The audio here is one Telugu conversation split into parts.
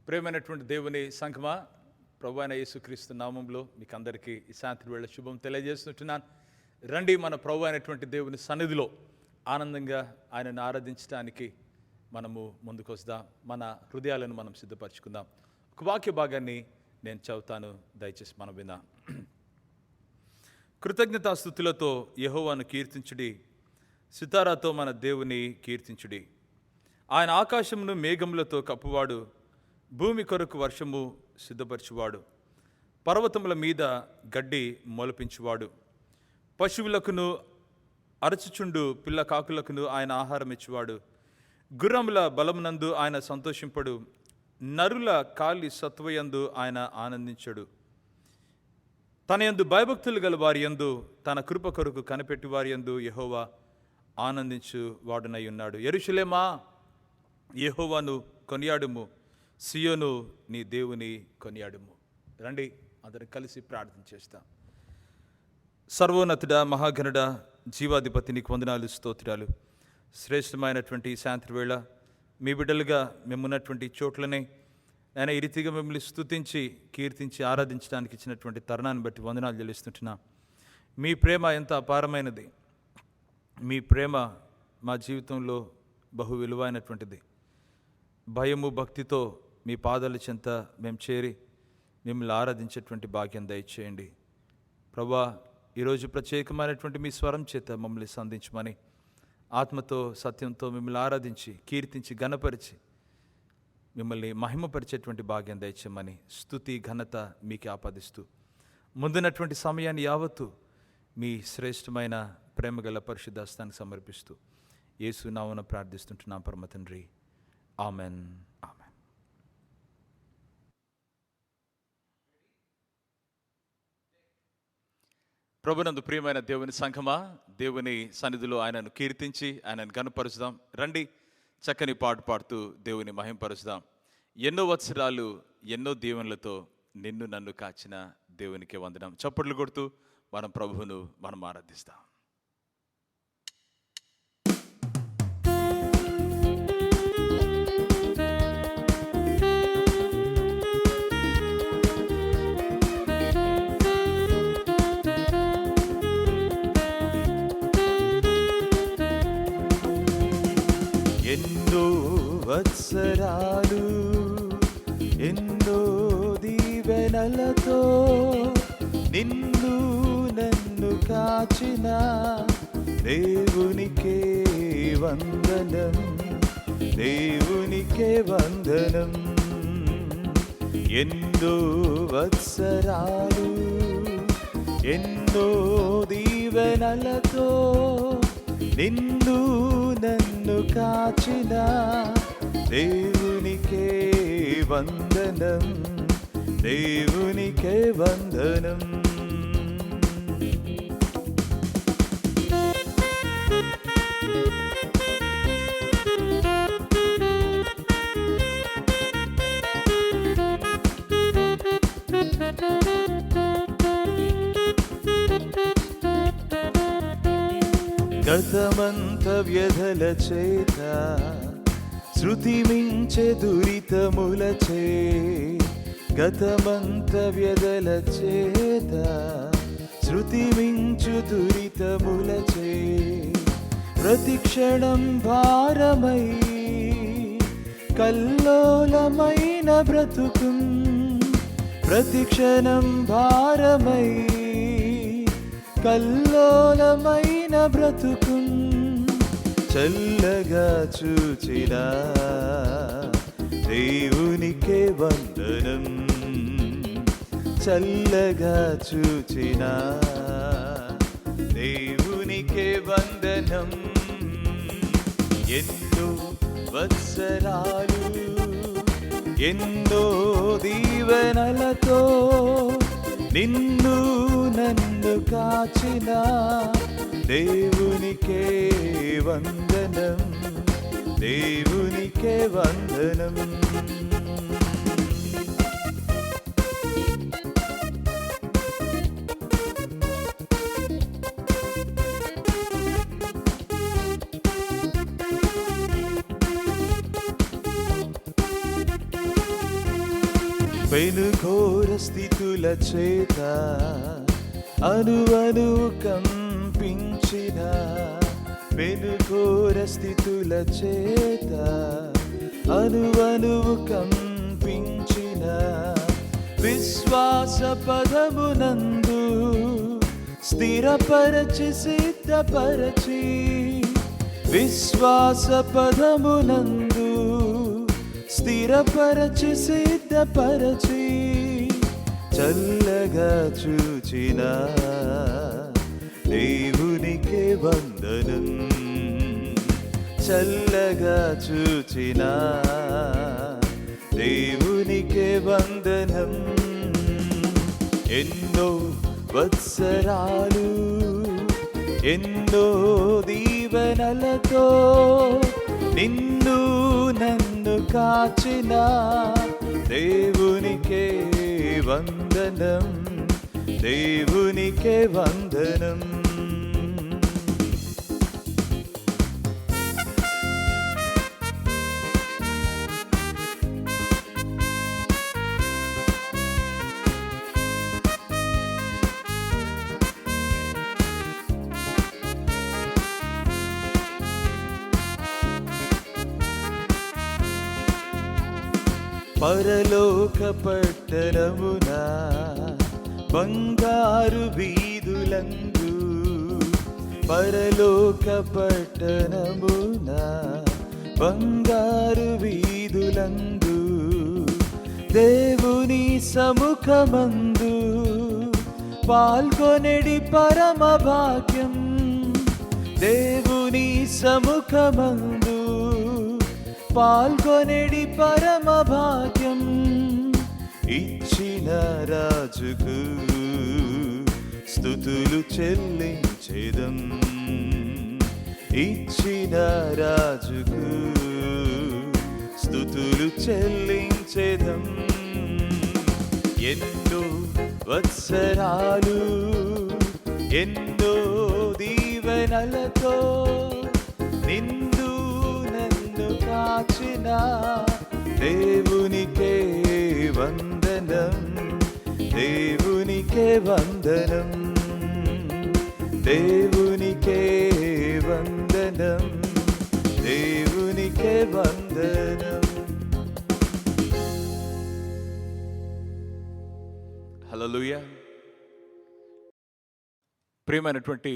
ప్రియమైనటువంటి దేవుని సంఘమా, ప్రభువైన యేసుక్రీస్తు నామంలో మీకు అందరికీ ఈ సాయంత్రం వేళ శుభం తెలియజేస్తుంటున్నాను. రండి, మన ప్రభు అయినటువంటి దేవుని సన్నిధిలో ఆనందంగా ఆయనను ఆరాధించడానికి మనము ముందుకు వద్దాం. మన హృదయాలను మనం సిద్ధపరచుకుందాం. ఒక వాక్య భాగాన్ని నేను చదువుతాను, దయచేసి మనం విందాం. కృతజ్ఞతాస్తుతులతో యెహోవాను కీర్తించుడి, సితారాతో మన దేవుని కీర్తించుడి. ఆయన ఆకాశమును మేఘములతో కప్పువాడు, భూమి కొరకు వర్షము సిద్ధపరచువాడు, పర్వతముల మీద గడ్డి మొలపించువాడు, పశువులకును అరచుచుండు పిల్ల కాకులకును ఆయన ఆహారం ఇచ్చువాడు, గుర్రముల బలమునందు ఆయన సంతోషింపడు, నరుల కాలి సత్వయందు ఆయన ఆనందించడు. తన యందు భయభక్తులు గల వారి యందు, తన కృప కొరకు కనిపెట్టి వారి యందు యెహోవా ఆనందించు వాడునై ఉన్నాడు. యెరూషలేమా, యెహోవాను కొనియాడుము, సియోను నీ దేవుని కొనియాడుము. రండి, అందరం కలిసి ప్రార్థన చేస్తాం. సర్వోన్నతుడా, మహాగణుడా, జీవాధిపతి, నీకు వందనాలు, స్తోత్రాలు. శ్రేష్టమైనటువంటి సాయంత్రం వేళ మీ బిడ్డలుగా మేమున్నటువంటి చోట్లనే నేను ఈ రీతిగా మిమ్మల్ని స్తుతించి కీర్తించి ఆరాధించడానికి ఇచ్చినటువంటి తరుణాన్ని బట్టి వందనాలు చెల్లిస్తుంటున్నా. మీ ప్రేమ ఎంత అపారమైనది, మీ ప్రేమ మా జీవితంలో బహు విలువైనటువంటిది. భయము భక్తితో మీ పాదాల చెంత మేము చేరి మిమ్మల్ని ఆరాధించేటువంటి భాగ్యం దయచేయండి. ప్రభువా, ఈరోజు ప్రత్యేకమైనటువంటి మీ స్వరం చేత మమ్మల్ని సంధించమని, ఆత్మతో సత్యంతో మిమ్మల్ని ఆరాధించి కీర్తించి ఘనపరిచి మిమ్మల్ని మహిమపరిచేటువంటి భాగ్యం దయచేయమని స్తుతి ఘనత మీకే ఆపాదిస్తూ ముందున్నటువంటి సమయాన్ని యావత్తు మీ శ్రేష్టమైన ప్రేమగల పరిశుద్ధ హస్తానికి సమర్పిస్తూ యేసు నామమున ప్రార్థిస్తుంటున్నాం పరమ తండ్రి, ఆమెన్. ఆమెన్. ప్రభునందు ప్రియమైన దేవుని సంఘమా, దేవుని సన్నిధిలో ఆయనను కీర్తించి ఆయనను గనుపరుచుదాం. రండి, చక్కని పాట పాడుతూ దేవుని మహింపరుచుదాం. ఎన్నో వత్సరాలు ఎన్నో దీవెనలతో నిన్ను నన్ను కాచిన దేవునికి వందనం. చప్పట్లు కొడుతూ మనం ప్రభువును మనం ఆరాధిస్తాం. ఎన్నో వత్సరాలు ఎన్నో దీవెనలతో నిన్ను నన్ను కాచిన దేవునికే వందనం, దేవునికే వందనం. ఎన్నో వత్సరాలు ఎన్నో దీవెనలతో నిన్ను నన్ను కాచిన దేవునికే వందనం, దేవునికే వందనం. గతమంత వ్యధల చేత శృతి మించె దురితములచే, గతమంత వ్యధల చేత శృతి మించు దురితములచే, ప్రతిక్షణం భారమై కల్లోలమైన బ్రతుకుం, ప్రతిక్షణం భారమై కల్లోలమైన బ్రతుకుం చల్లగా చూచిన దేవునికే వందనం, చల్లగా చూచిన దేవునికే వందనం. ఎన్నో వత్సరాలు ఎన్నో దీవెనలతో నిన్ను నన్ను కాచిన దేవునికే వందనం, దేవునికే వందనం. పెనుఘోర స్థితుల చేత అణువణు కంపించిన, పెనుఘోర స్థితుల చేత అణువణు కంపించిన, విశ్వాస పదమునందు స్థిరపరచి సిద్ధపరచి, విశ్వాస పదమునందు స్థిరపరచి సిద్ధపరచి, చల్లగా చూచిన దేవునికే వందనం, చల్లగా చూచిన దేవునికే వందనం. ఎన్నో వత్సరాలు ఎన్నో దీవెనలతో నిన్ను నన్ను కాచిన దేవునికే వందనం, దేవునికే వందనం. పరలోక పట్టణమున బంగారు వీధులందు, పరలోక పట్టణమున బంగారు వీధులందు, దేవుని సముఖమందు పాల్గొనెడి పరమ భాగ్యం, దేవుని సముఖమందు పాల్గొనెడి పరమ భాగ్యం. ఇచ్చిన రాజుకు స్తుతులు చెల్లించెదం, ఇచ్చిన రాజుకు స్తుతులు చెల్లించెదం. ఎన్నో వత్సరాలు ఎన్నో దీవెనలతో నిన్ను నన్ను కాచిన దేవునికే వందనం, దేవునికే వందనం, దేవునికే వందనం, దేవునికే వందనం. హల్లెలూయా. ప్రియమైనటువంటి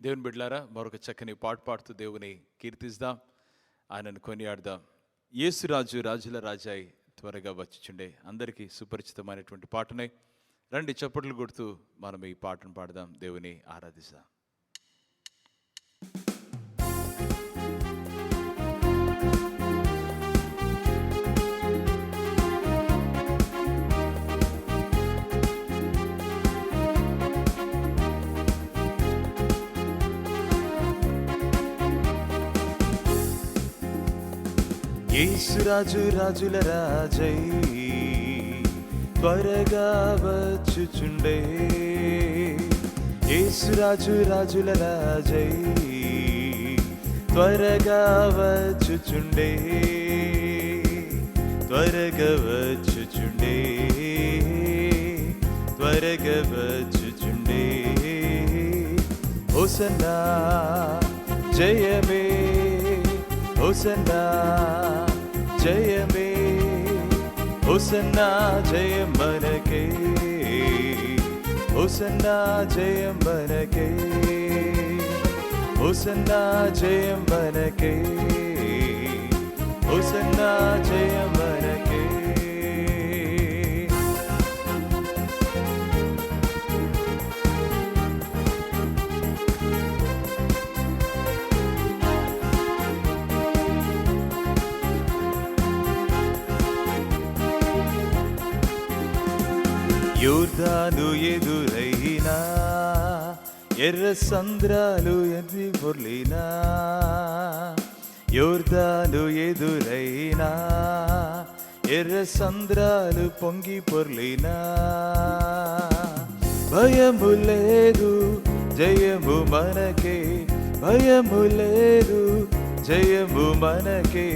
దేవుని బిడ్డలారా, మరొక చక్కని పాట పాడుతూ దేవుని కీర్తిద్దాం, ఆయనను కొనియాడదాం. యేసురాజు రాజుల రాజాయి త్వరగా వచ్చుచుండే. అందరికీ సుపరిచితమైనటువంటి పాటనే. రండి చప్పట్లు కొడుతూ మనం ఈ పాటను పాడదాం, దేవుని ఆరాధిస్తాం. యేసురాజు రాజుల రాజై త్వరగా వచ్చుచుండే, యేసురాజు రాజుల రాజై త్వరగా వచ్చుచుండే, త్వరగా వచ్చుచుండే, త్వరగా వచ్చుచుండే. హోసన్నా జయమే, హోసన్నా జయమే, హోసన్నా జయం మనకే, హోసన్నా జయం మనకే, హోసన్నా జయం మనకే, హోసన్నా జయం మనకే. యోర్దాను ఎదురైనా ఎర్ర సంద్రాలు ఎన్ని పొర్లినా, యోర్దాను ఎదురైనా ఎర్ర సంద్రాలు పొంగి పొర్లినా, భయము లేదు జయము మనకే, భయము లేదు జయము మనకే,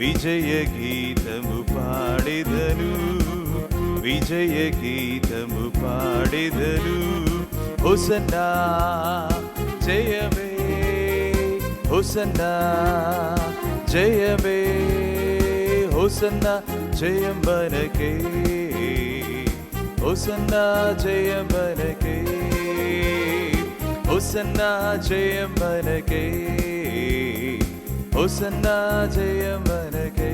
విజయ గీతము పాడెదను, విజయ గీతము పాడెదను. హోసన్నా జయమే, హోసన్నా జయమే, హోసన్నా జయం మనకే, హోసన్నా జయం మనకే, హోసన్నా జయం మనకే, హోసన్నా జయం మనకే.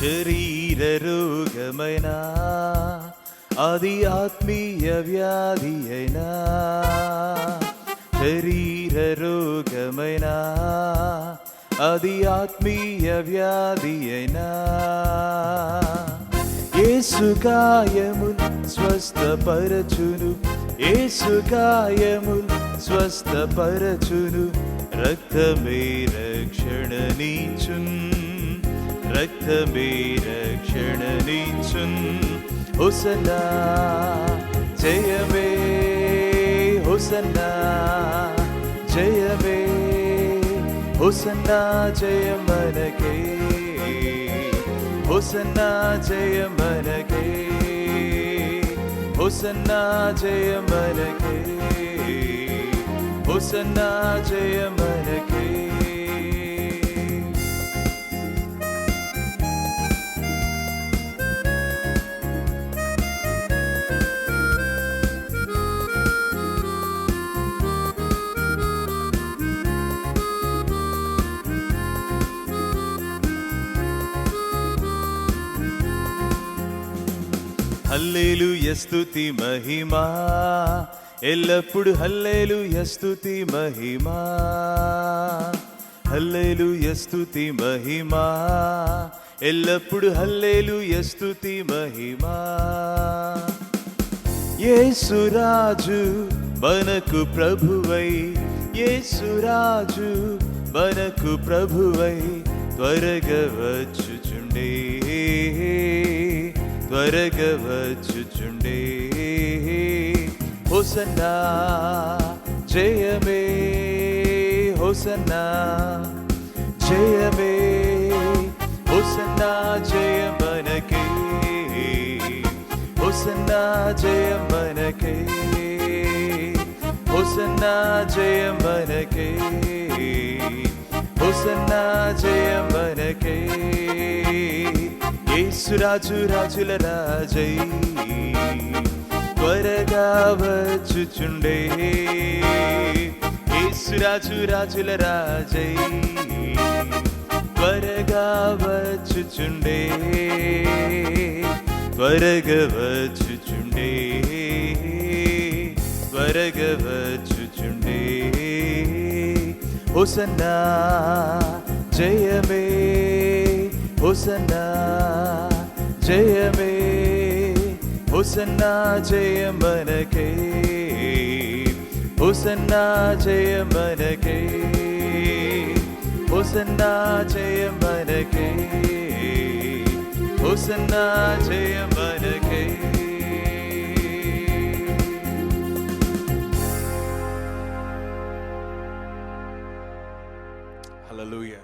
శరీర రోగమైనా అది ఆత్మీయ వ్యాధి అయినా, శరీర రోగమైనా అది ఆత్మీయ వ్యాధి అయినా, యేసు గాయములు స్వస్థపరచును, యేసు గాయములు స్వస్థపరచును, రక్తమే రక్షణనిచ్చును, రక్తమే రక్షణనిచ్చును. హోసన్నా జయమే, హోసన్నా జయమే, హోసన్నా జయం మనకే, హోసన్నా జయం మనకే, హోసన్నా జయం మనకే, హోసన్నా జయం మనకే. హల్లెలూయా స్తుతి మహిమా, ఎల్లప్పుడు హల్లెలూయా స్తుతి మహిమా, హల్లెలూయా స్తుతి మహిమా, ఎల్లప్పుడు హల్లెలూయా స్తుతి మహిమా. యేసు రాజు మనకు ప్రభువై, యేసు రాజు మనకు ప్రభువై, త్వరగా వచ్చుచుండే, త్వరగా వచ్చుచుండే. హోసన్నా జయమే, హోసన్నా జయమే, హోసన్నా జయం మనకే, హోసన్నా జయం మనకే, హోసన్నా జయం మనకే, హోసన్నా జయం మనకే. యేసు రాజు రాజుల రాజై త్వరగా వచ్చుచుండే, యేసు రాజు రాజుల రాజై త్వరగా వచ్చుచుండే, త్వరగా వచ్చుచుండే, త్వరగా వచ్చుచుండే. హోసన్నా జయమే, హోసన్నా జయమే, హోసన్నా జయం మనకే, హోసన్నా జయం మనకే, హోసన్నా జయం మనకే, హోసన్నా జయం మనకే. హల్లెలూయా.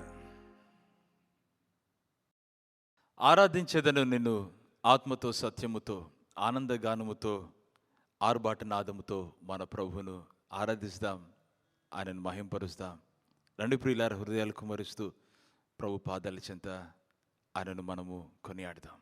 ఆరాధించేదను నిన్ను ఆత్మతో సత్యముతో ఆనందగానముతో ఆర్భాటనాదముతో మన ప్రభువును ఆరాధిస్తాం, ఆయనను మహింపరుస్తాం. రెండు ప్రియులార హృదయాలు కుమరుస్తూ ప్రభు పాదాల చెంత ఆయనను మనము కొనియాడదాం.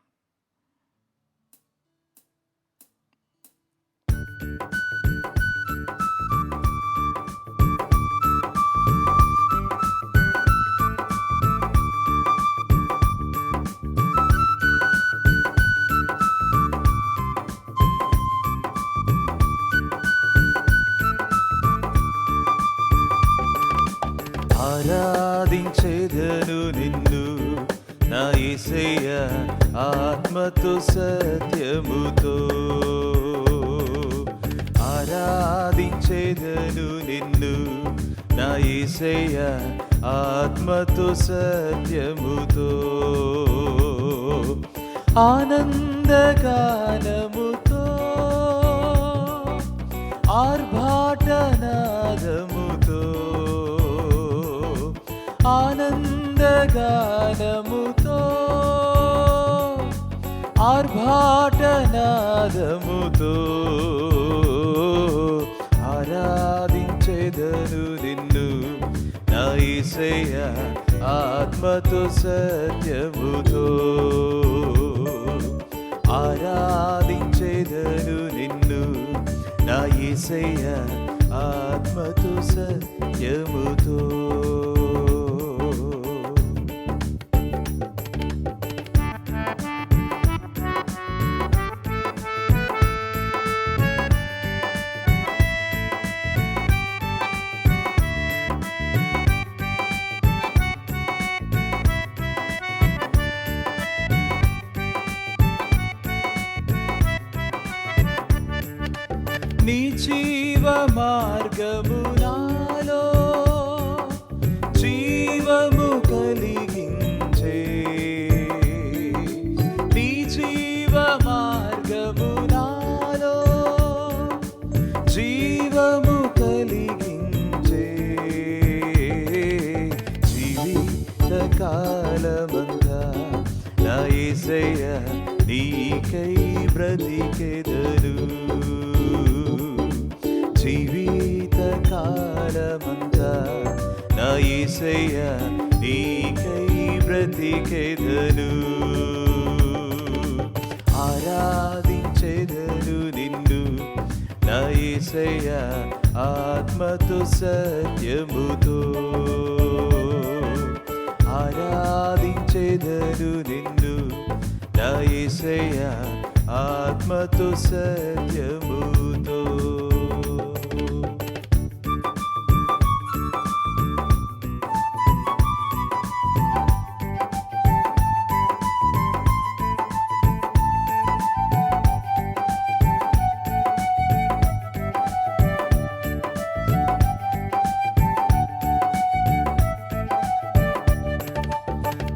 ఆరాధించేదను నిన్ను నా యేసయ్య ఆత్మతో సత్యముతో, ఆరాధించేదను నిన్ను నా యేసయ్య ఆత్మతో సత్యముతో ఆనందగానముతో ఆర్భాటనాదముతో ఆనందగానముతో ఆర్భాటనాదముతో ఆరాధించెదను నిన్ను నా యేసయ్యా ఆత్మతో సత్యముతో ఆరాధించెదను నిన్ను నా యేసయ్యా ఆత్మతో సత్యముతో. నీ జీవ మార్గము నాలో జీవము కలిగించే నీ జీవ మార్గము నాలో జీవము కలిగించే జీవిత కాలమంతా నా యేసయ్యా నీకై బ్రతికెదను జీవిత కాలమంతా నా యేసయ్యా నీకై బ్రతికెదను ఆరాధించెదను నిన్ను నా యేసయ్యా ఆత్మతో సత్యముతో ఆరాధించెదను నిన్ను నా యేసయ్యా ఆత్మతో సత్యముతో.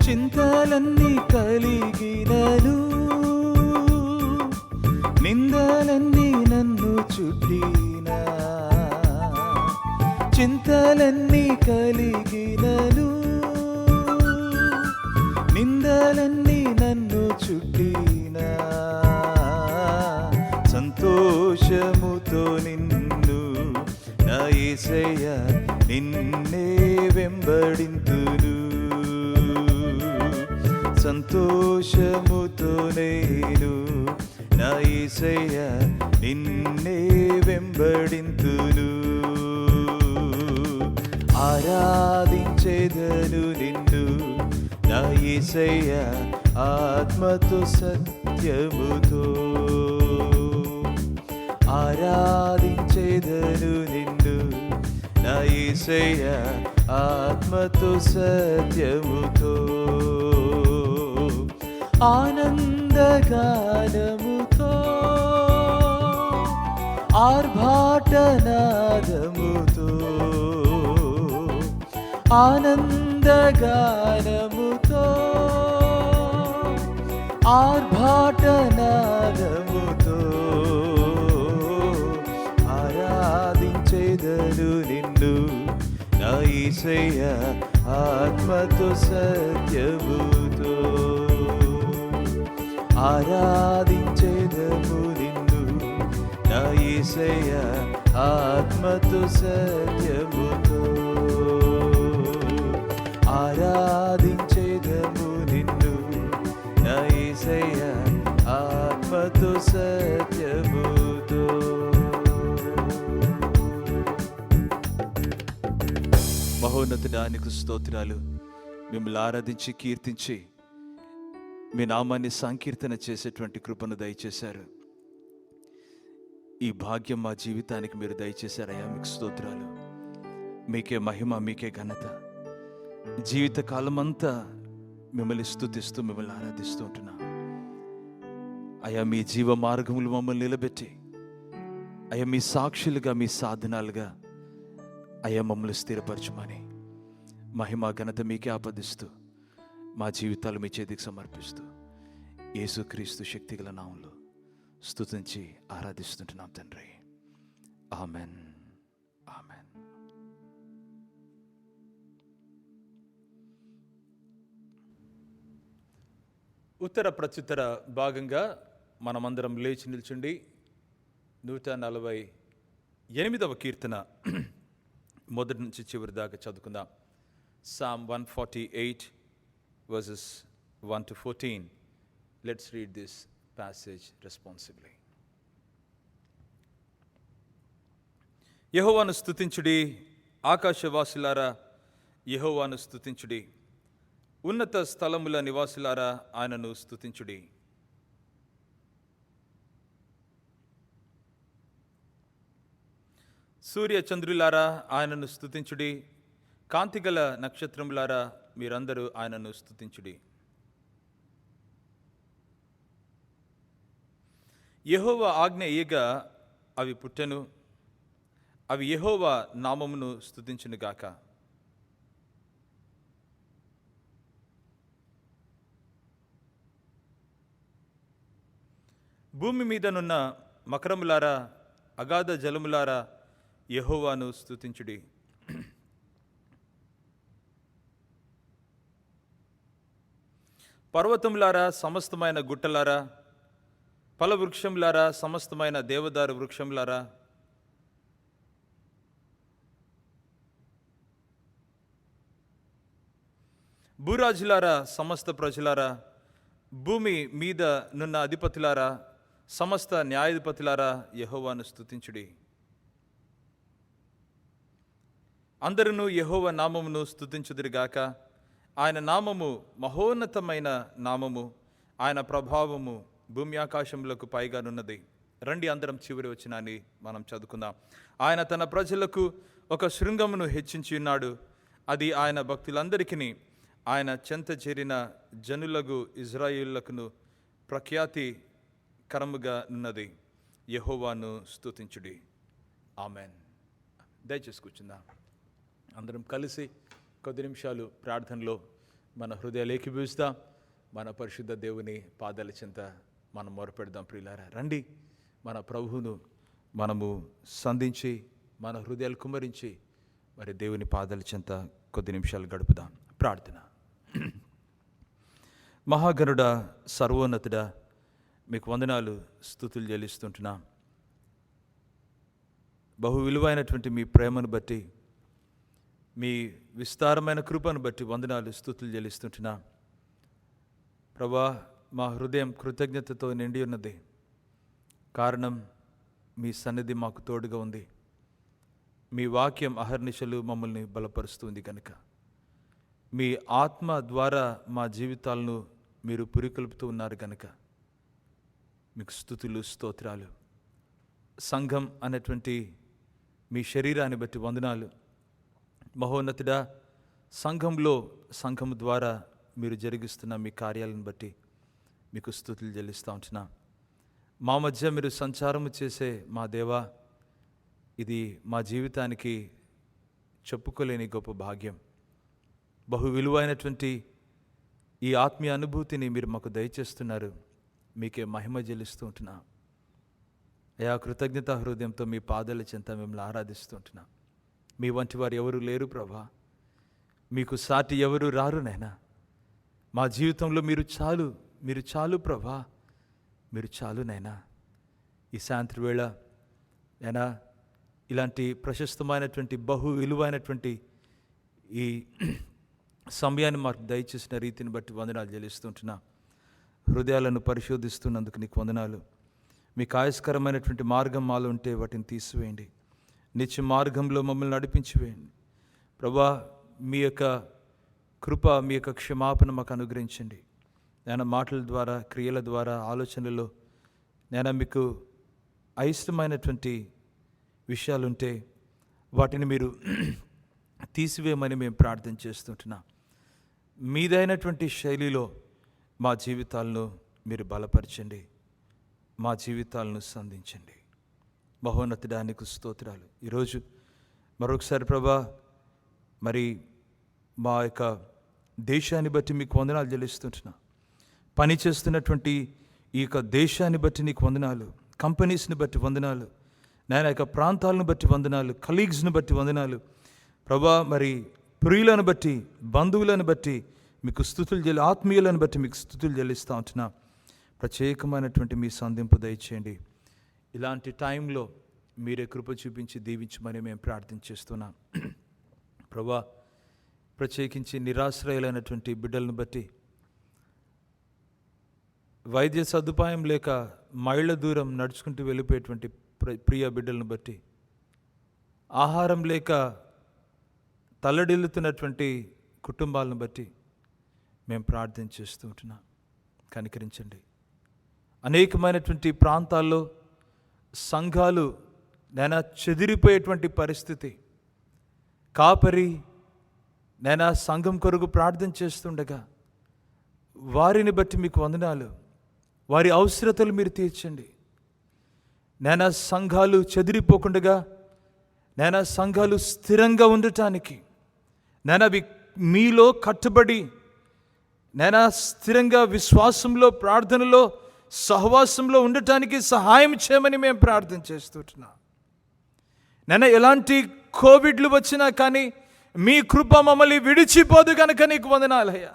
చింతలన్నీ కలిగినను నిందలన్నీ నన్ను చుట్టినా చింతలన్నీ కలిగినను నిందలన్నీ నన్ను చుట్టినా సంతోషముతో నిన్ను నా యేసయ్యా నిన్నే వెంబడింతును సంతోషముతో నేను నా యేసయ్యా నిన్నే వెంబడింతును ఆరాధించెదను నిన్ను నా యేసయ్యా ఆత్మతో సత్యముతో ఆరాధించెదను నిన్ను నా యేసయ్యా ఆత్మతో సత్యముతో ఆనందగానముతో ఆర్భాటనాదముతో ఆనందగానముతో ఆర్భాటనాదముతో ఆరాధించెదను నిన్ను నా యేసయ్యా ఆత్మతో సత్యముతో ఆరాధించెదము నిన్ను నా యేసయ్యా ఆత్మతో సత్యముతో ఆరాధించెదము నిన్ను నా యేసయ్యా ఆత్మతో సత్యముతో. మహోన్నతుడానికి స్తోత్రాలు. మిమ్మల్ని ఆరాధించి కీర్తించి మీ నామాన్ని సంకీర్తన చేసేటువంటి కృపను దయచేశారు. ఈ భాగ్యం మా జీవితానికి మీరు దయచేశారయ్యా, మీకు స్తోత్రాలు. మీకే మహిమ, మీకే ఘనత. జీవితకాలమంతా మిమ్మల్ని స్తుతిస్తూ మిమ్మల్ని ఆరాధిస్తూ ఉంటున్నా అయ్యా. మీ జీవ మార్గములు మమ్మల్ని నిలబెట్టి అయ్యా మీ సాక్షులుగా, మీ సాధనాలుగా అయ్యా మమ్మల్ని స్థిరపరచమని మహిమ ఘనత మీకే ఆపదిస్తూ మా జీవితాలు మీ చేతికి సమర్పిస్తూ యేసుక్రీస్తు శక్తిగల నామంలో స్తుతించి ఆరాధిస్తుంటున్నాం తండ్రి. Amen, amen. ఉత్తర ప్రత్యుత్తర భాగంగా మనమందరం లేచి నిల్చుండి 148వ కీర్తన మొదటి నుంచి చివరి దాకా చదువుకుందాం. Psalm 148 verses 1 to 14. Let's read this passage responsibly. యెహోవాను స్తుతించుడి, ఆకాశవాసులారా యెహోవాను స్తుతించుడి, ఉన్నత స్థలముల నివాసులారా ఆయనను స్తుతించుడి. సూర్య చంద్రులారా ఆయనను స్తుతించుడి, కాంతిగల నక్షత్రములారా మీరందరూ ఆయనను స్తుతించుడి. యెహోవా ఆజ్ఞ ఇయ్యగా అవి పుట్టెను, అవి యెహోవా నామమును స్తుతించునుగాక. భూమి మీదనున్న మకరములారా అగాధ జలములారా యెహోవాను స్తుతించుడి. పర్వతములారా సమస్తమైన గుట్టలారా, ఫలవృక్షములారా సమస్తమైన దేవదారు వృక్షములారా, భూరాజులారా సమస్త ప్రజలారా, భూమి మీద నున్న అధిపతులారా, సమస్త న్యాయాధిపతులారా యెహోవాను స్తుతించుడి. అందరూ యెహోవా నామమును స్తుతించుదురుగాక. ఆయన నామము మహోన్నతమైన నామము, ఆయన ప్రభావము భూమి ఆకాశములకు పైగానున్నది. రండి అందరం చివరి వచనాన్ని మనం చదువుకుందాం. ఆయన తన ప్రజలకు ఒక శృంగమును హెచ్చించి ఉన్నాడు, అది ఆయన భక్తులందరికీ ఆయన చెంత చేరిన జనులకు ఇజ్రాయేలులకును ప్రఖ్యాతి కరముగా ఉన్నది. యెహోవాను స్తుతించుడి. ఆమెన్. దయచేసి కూర్చుందాం. అందరం కలిసి కొద్ది నిమిషాలు ప్రార్థనలో మన హృదయాలు ఏకీభవిస్తాం. మన పరిశుద్ధ దేవుని పాదాల చెంత మనం మొరపెడదాం. ప్రియులారా, రండి మన ప్రభువును మనము సంధించి మన హృదయాలు కుమ్మరించి మరి దేవుని పాదాల చెంత కొద్ది నిమిషాలు గడుపుదాం. ప్రార్థన. మహాగణుడా, సర్వోన్నతుడా, మీకు వందనాలు, స్తుతులు చెల్లిస్తుంటున్నాం. బహు విలువైనటువంటి మీ ప్రేమను బట్టి, మీ విస్తారమైన కృపను బట్టి వందనాలు, స్తుతులు చెల్లిస్తుంటున్నా. ప్రభా, మా హృదయం కృతజ్ఞతతో నిండి ఉన్నది. కారణం మీ సన్నిధి మాకు తోడుగా ఉంది. మీ వాక్యం అహర్నిశలు మమ్మల్ని బలపరుస్తుంది కనుక, మీ ఆత్మ ద్వారా మా జీవితాలను మీరు పురికొల్పుతూ ఉన్నారు కనుక మీకు స్తుతులు, స్తోత్రాలు. సంఘం అనేటువంటి మీ శరీరాన్ని బట్టి వందనాలు. మహోన్నతుడా, సంఘము ద్వారా మీరు జరిగిస్తున్న మీ కార్యాలను బట్టి మీకు స్తుతులు చెల్లిస్తూ ఉంటున్నా. మా మధ్య మీరు సంచారము చేసే మా దేవా, ఇది మా జీవితానికి చెప్పుకోలేని గొప్ప భాగ్యం. బహు విలువైనటువంటి ఈ ఆత్మీయ అనుభూతిని మీరు మాకు దయచేస్తున్నారు. మీకే మహిమ చెల్లిస్తూ ఉంటున్నా. అయా, కృతజ్ఞతా హృదయంతో మీ పాదాల చెంత మిమ్మల్ని ఆరాధిస్తూ ఉంటున్నా. మీ వంటి వారు ఎవరు లేరు ప్రభా, మీకు సాటి ఎవరు రారు నైనా. మా జీవితంలో మీరు చాలు ప్రభా, మీరు చాలు నైనా. ఈ సాయంత్రం వేళ నైనా ఇలాంటి ప్రశస్తమైనటువంటి బహు విలువైనటువంటి ఈ సమయాన్ని మాకు దయచేసిన రీతిని బట్టి వందనాలు చెల్లిస్తుంటున్నా. హృదయాలను పరిశోధిస్తున్నందుకు నీకు వందనాలు. మీకు ఆయస్కరమైనటువంటి మార్గం మాలో ఉంటే వాటిని తీసివేయండి. నిత్య మార్గంలో మమ్మల్ని నడిపించివేయండి ప్రభా. మీ యొక్క కృప, మీ యొక్క క్షమాపణ మాకు అనుగ్రహించండి. నేను మాటల ద్వారా, క్రియల ద్వారా, ఆలోచనలలో నేను మీకు అయిష్టమైనటువంటి విషయాలుంటే వాటిని మీరు తీసివేయమని మేము ప్రార్థన చేస్తుంటున్నాం. మీదైనటువంటి శైలిలో మా జీవితాలను మీరు బలపరచండి, మా జీవితాలను సంధించండి. మహోన్నతుడానికి స్తోత్రాలు. ఈరోజు మరొకసారి ప్రభా, మరి మా యొక్క దేశాన్ని బట్టి మీకు వందనాలు చెల్లిస్తుంటున్నా. పని చేస్తున్నటువంటి ఈ యొక్క దేశాన్ని బట్టి నీకు వందనాలు, కంపెనీస్ని బట్టి వందనాలు, నేను యొక్క ప్రాంతాలను బట్టి వందనాలు, కలీగ్స్ని బట్టి వందనాలు ప్రభా. మరి ప్రియులను బట్టి, బంధువులను బట్టి మీకు స్తుతులు ఆత్మీయులను బట్టి మీకు స్తుతులు చెల్లిస్తూ ఉంటున్నా. ప్రత్యేకమైనటువంటి మీ సంధింపు దయచేయండి. ఇలాంటి టైంలో మీరే కృప చూపించి దీవించమని మేము ప్రార్థన చేస్తున్నాం ప్రభా. ప్రత్యేకించి నిరాశ్రయులైనటువంటి బిడ్డలను బట్టి, వైద్య సదుపాయం లేక మైళ్ళ దూరం నడుచుకుంటూ వెళ్ళిపోయేటువంటి ప్రియ బిడ్డలను బట్టి, ఆహారం లేక తల్లడిల్లుతున్నటువంటి కుటుంబాలను బట్టి మేము ప్రార్థన చేస్తూ ఉంటున్నాం. కనికరించండి. అనేకమైనటువంటి ప్రాంతాల్లో సంఘాలు నేను చెదిరిపోయేటువంటి పరిస్థితి, కాపరి నేను సంఘం కొరకు ప్రార్థన చేస్తుండగా వారిని బట్టి మీకు వందనాలు. వారి అవసరతలు మీరు తీర్చండి. నేను సంఘాలు చెదిరిపోకుండా, నేను సంఘాలు స్థిరంగా ఉండటానికి, నేను అవి మీలో కట్టుబడి, నేను స్థిరంగా విశ్వాసంలో, ప్రార్థనలో, సహవాసంలో ఉండటానికి సహాయం చేయమని మేము ప్రార్థన చేస్తుంటున్నాం. నేను ఎలాంటి కోవిడ్లు వచ్చినా కానీ మీ కృప మమ్మల్ని విడిచిపోదు కనుక నీకు వందనాలయ్యా.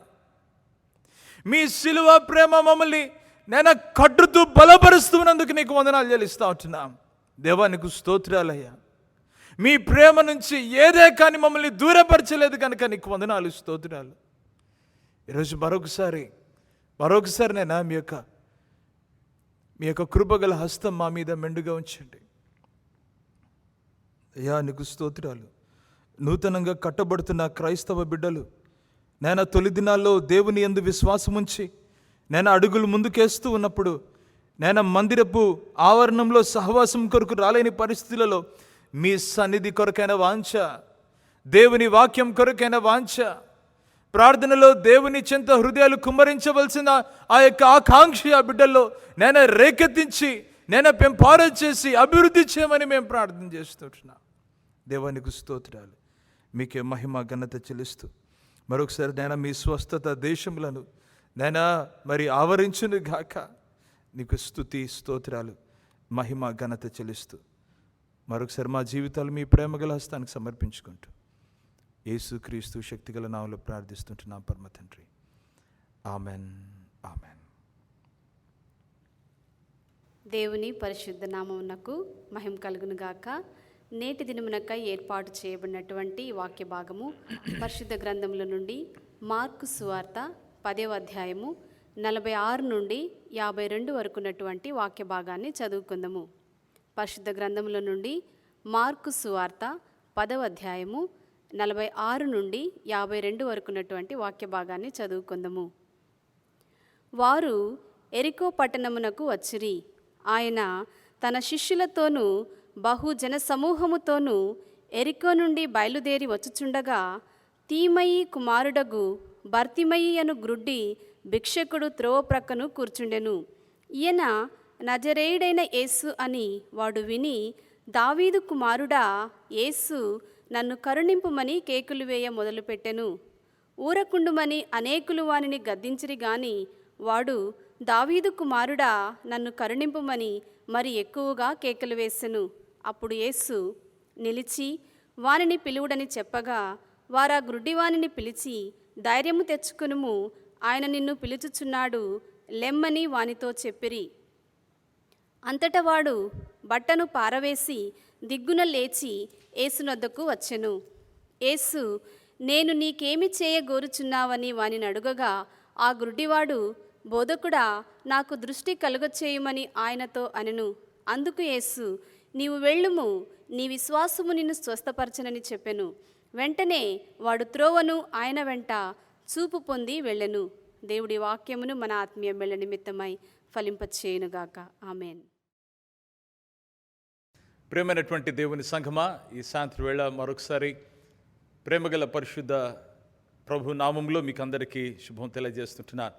మీ సిలువ ప్రేమ మమ్మల్ని నేను కట్టుతూ బలపరుస్తున్నందుకు నీకు వందనాలు చెల్లిస్తూ ఉంటున్నాం. దేవానికి స్తోత్రాలయ్యా. మీ ప్రేమ నుంచి ఏదే కానీ మమ్మల్ని దూరపరచలేదు కనుక నీకు వందనాలు, స్తోత్రాలు. ఈరోజు మరొకసారి నేను మీ యొక్క కృపగల హస్తం మా మీద మెండుగా ఉంచండి అయ్యా. నీకు స్తోత్రాలు. నూతనంగా కట్టబడుతున్న క్రైస్తవ బిడ్డలు నేను తొలి దినాల్లో దేవుని యందు విశ్వాసం ఉంచి నేను అడుగులు ముందుకేస్తూ ఉన్నప్పుడు, నేను మందిరపు ఆవరణంలో సహవాసం కొరకు రాలేని పరిస్థితులలో మీ సన్నిధి కొరకైన వాంఛ, దేవుని వాక్యం కొరకైన వాంఛ, ప్రార్థనలో దేవుని చెంత హృదయాలు కుమ్మరించవలసిన ఆ యొక్క ఆకాంక్ష ఆ బిడ్డల్లో నేను రేకెత్తించి, నేను పెంపార చేసి అభివృద్ధి చేయమని మేము ప్రార్థన చేస్తుంటున్నాం. దేవానికి స్తోత్రాలు. మీకే మహిమ ఘనత చెల్లిస్తూ మరొకసారి నేను మీ స్వస్థత దేశములను నేను మరి ఆవరించును గాక. నీకు స్తుతి స్తోత్రాలు, మహిమ ఘనత చెల్లిస్తూ మరొకసారి మా జీవితాలు మీ ప్రేమగల హస్తానికి సమర్పించుకుంటూ యేసుక్రీస్తు శక్తిగల నామములో ప్రార్థిస్తుంటున్నాం పరమ తండ్రి. Amen, amen. దేవుని పరిశుద్ధ నామమునకు మహిమ కలుగును గాక. నేటి దినమునకై ఏర్పాటు చేయబడినటువంటి వాక్య భాగము పరిశుద్ధ గ్రంథముల నుండి మార్కు సువార్త 10వ అధ్యాయము 46 నుండి 52 వరకు ఉన్నటువంటి వాక్య భాగాన్ని చదువుకుందాము. పరిశుద్ధ గ్రంథముల నుండి మార్కు సువార్త 10వ అధ్యాయము 46 నుండి 52 వరకు ఉన్నటువంటి వాక్య భాగాన్ని చదువుకుందాము. వారు ఎరికో పట్టణమునకు వచ్చిరి. ఆయన తన శిష్యులతోనూ బహుజన సమూహముతోనూ ఎరికో నుండి బయలుదేరి వచ్చుచుండగా, తీమయి కుమారుడగు భర్తిమయి అను గ్రుడ్డి భిక్షకుడు త్రోవ ప్రక్కను కూర్చుండెను. ఈయన నజరేయుడైన యేసు అని వాడు విని, దావీదు కుమారుడా యేసు, నన్ను కరుణింపుమని కేకులు వేయ మొదలుపెట్టెను. ఊరకుండుమని అనేకులు వానిని గద్దించిరి గాని వాడు, దావీదు కుమారుడా నన్ను కరుణింపుమని మరి ఎక్కువగా కేకలు వేసెను. అప్పుడు యేసు నిలిచి వానిని పిలువుడని చెప్పగా, వారా గ్రుడ్డివానిని పిలిచి, ధైర్యము తెచ్చుకునుము, ఆయన నిన్ను పిలుచుచున్నాడు, లెమ్మని వానితో చెప్పిరి. అంతటా వాడు బట్టను పారవేసి దిగ్గున లేచి యేసునొద్దకు వచ్చెను. యేసు, నేను నీకేమి చేయగోరుచున్నావని వానిని అడుగగా, ఆ గ్రుడ్డివాడు, బోధకుడా, నాకు దృష్టి కలుగచేయమని ఆయనతో అనెను. అందుకు యేసు, నీవు వెళ్ళుము, నీ విశ్వాసము నిన్ను స్వస్థపరచనని చెప్పెను. వెంటనే వాడు త్రోవను ఆయన వెంట చూపు పొంది వెళ్ళెను. దేవుడి వాక్యమును మన ఆత్మీయ మెళ్ళ నిమిత్తమై ఫలింపచేయునుగాక. ఆమెన్. ప్రేమైనటువంటి దేవుని సంఘమా, ఈ సాయంత్రం వేళ మరొకసారి ప్రేమగల పరిశుద్ధ ప్రభు నామంలో మీకు అందరికీ శుభం తెలియజేస్తుంటున్నాను.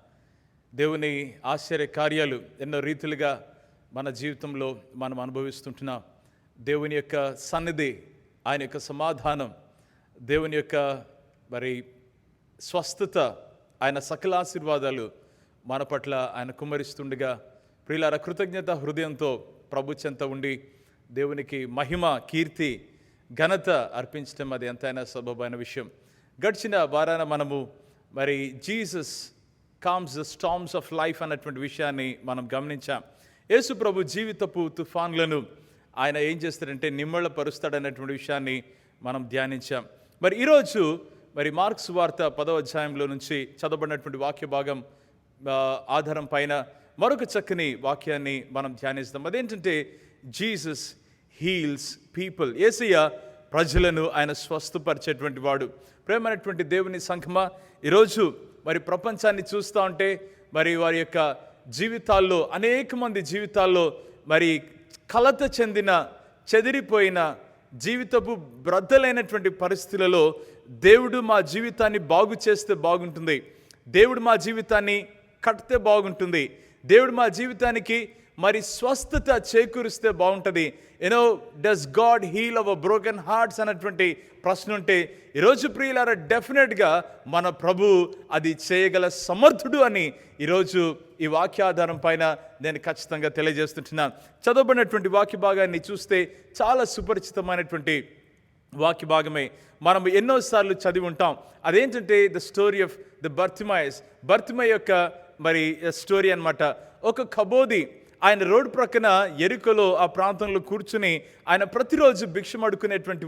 దేవుని ఆశ్చర్య కార్యాలు ఎన్నో రీతులుగా మన జీవితంలో మనం అనుభవిస్తుంటున్నాం. దేవుని యొక్క సన్నిధి, ఆయన యొక్క సమాధానం, దేవుని యొక్క మరి స్వస్థత, ఆయన సకల ఆశీర్వాదాలు మన పట్ల ఆయన కుమ్మరిస్తుండగా ప్రియులారా, కృతజ్ఞత హృదయంతో ప్రభు చెంత ఉండి దేవునికి మహిమ, కీర్తి, ఘనత అర్పించడం అది ఎంతైనా సబబైన విషయం. గడిచిన వారాన మనము మరి Jesus comms the storms of life అన్నటువంటి విషయాన్ని మనం గమనించాం. యేసు ప్రభు జీవితపు తుఫాన్లను ఆయన ఏం చేస్తాడంటే నిమ్మళపరుస్తాడన్నటువంటి విషయాన్ని మనం ధ్యానించాం. మరి ఈరోజు మరి మార్కు సువార్త 10వ అధ్యాయంలో నుంచి చదవబడినటువంటి వాక్య భాగం ఆధారం పైన మరొక చక్కని వాక్యాన్ని మనం ధ్యానిస్తాం. అదేంటంటే జీసస్ హీల్స్ పీపుల్. యేసయ్య ప్రజలను ఆయన స్వస్థపరిచేటువంటి వాడు. ప్రేమైనటువంటి దేవుని సంఘమా, ఈరోజు మరి ప్రపంచాన్ని చూస్తూ ఉంటే మరి వారి యొక్క జీవితాల్లో, అనేక మంది జీవితాల్లో మరి కలత చెందిన, చెదిరిపోయిన, జీవితపు బ్రద్దలైనటువంటి పరిస్థితులలో దేవుడు మా జీవితాన్ని బాగు చేస్తే బాగుంటుంది, దేవుడు మా జీవితాన్ని కడితే బాగుంటుంది, దేవుడు మా జీవితానికి మరి స్వస్థత చేకూరిస్తే బాగుంటుంది. You know, does God heal our broken hearts అన్నటువంటి ప్రశ్న ఉంటే ఈరోజు ప్రియులారా, డెఫినెట్గా మన ప్రభు అది చేయగల సమర్థుడు అని ఈరోజు ఈ వాక్యాధారం పైన నేను ఖచ్చితంగా తెలియజేస్తుంటున్నాను. చదవబడినటువంటి వాక్య భాగాన్ని చూస్తే చాలా సుపరిచితమైనటువంటి వాక్య భాగమే. మనం ఎన్నోసార్లు చదివి ఉంటాం. అదేంటంటే ద స్టోరీ ఆఫ్ ద బర్తిమై యొక్క మరి స్టోరీ అన్నమాట. ఒక కబోది ఆయన రోడ్డు ప్రక్కన ఎరుకలో ఆ ప్రాంతంలో కూర్చుని ఆయన ప్రతిరోజు భిక్షమడుకునేటువంటి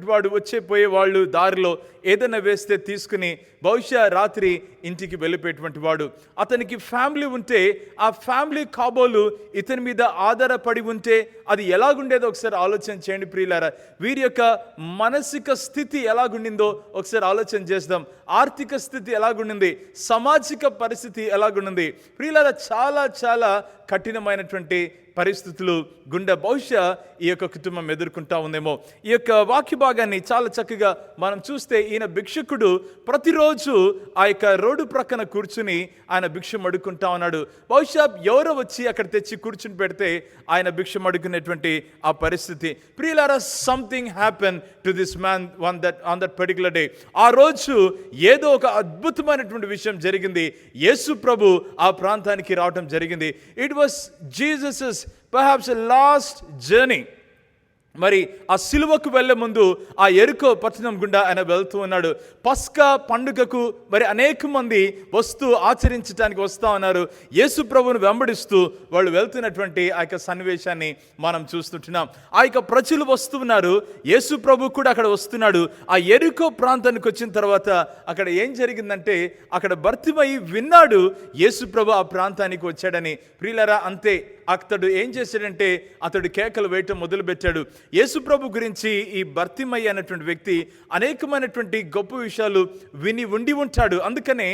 వాడు వచ్చే పోయే వాళ్ళు దారిలో ఏదైనా వేస్తే తీసుకుని బహుశా రాత్రి ఇంటికి వెళ్ళిపోయేటువంటి వాడు. అతనికి ఫ్యామిలీ ఉంటే ఆ ఫ్యామిలీ కాబోలు ఇతని మీద ఆధారపడి ఉంటే అది ఎలాగుండేదో ఒకసారి ఆలోచన చేయండి ప్రియులారా. వీరి యొక్క మానసిక స్థితి ఎలాగుండిందో ఒకసారి ఆలోచన చేద్దాం. ఆర్థిక స్థితి ఎలాగుండింది, సామాజిక పరిస్థితి ఎలాగుండింది ప్రియులారా. చాలా చాలా కఠినమైనటువంటి పరిస్థితులు గుండె బహుశా ఈ యొక్క కుటుంబం ఎదుర్కొంటా ఉందేమో. ఈ యొక్క వాక్య భాగాన్ని చాలా చక్కగా మనం చూస్తే ఈయన భిక్షకుడు ప్రతిరోజు ఆ యొక్క రోడ్డు ప్రక్కన కూర్చుని ఆయన భిక్షం అడుక్కుంటా ఉన్నాడు. బహుశా ఎవరో వచ్చి అక్కడ తెచ్చి కూర్చుని పెడితే ఆయన భిక్షం అడుక్కునేటువంటి ఆ పరిస్థితి. ప్రియులారా, something happen to this man on that particular day. ఆ రోజు ఏదో ఒక అద్భుతమైనటువంటి విషయం జరిగింది. యేసు ప్రభు ఆ ప్రాంతానికి రావడం జరిగింది. It was Jesus perhaps a last journey. మరి ఆ సిలువకు వెళ్ళే ముందు ఆ ఎరుకో పట్టణం గుండా ఆయన వెళ్తూ ఉన్నాడు. పస్కా పండుగకు మరి అనేక మంది ఆచరించడానికి వస్తూ ఉన్నారు. యేసు ప్రభువును వెంబడిస్తూ వాళ్ళు వెళ్తున్నటువంటి ఆ యొక్క సన్నివేశాన్ని మనం చూస్తుంటున్నాం. ఆ యొక్క ప్రజలు వస్తున్నారు, యేసు ప్రభు కూడా అక్కడ వస్తున్నాడు. ఆ ఎరుకో ప్రాంతానికి వచ్చిన తర్వాత అక్కడ ఏం జరిగిందంటే అక్కడ బర్తిమై విన్నాడు యేసు ప్రభు ఆ ప్రాంతానికి వచ్చాడని. ప్రియులారా, అంతే. అతడు ఏం చేశాడంటే అతడు కేకలు వేయటం మొదలుపెట్టాడు. యేసు ప్రభు గురించి ఈ బర్తిమై అనేటువంటి వ్యక్తి అనేకమైనటువంటి గొప్ప విషయాలు విని ఉండి ఉంటాడు. అందుకనే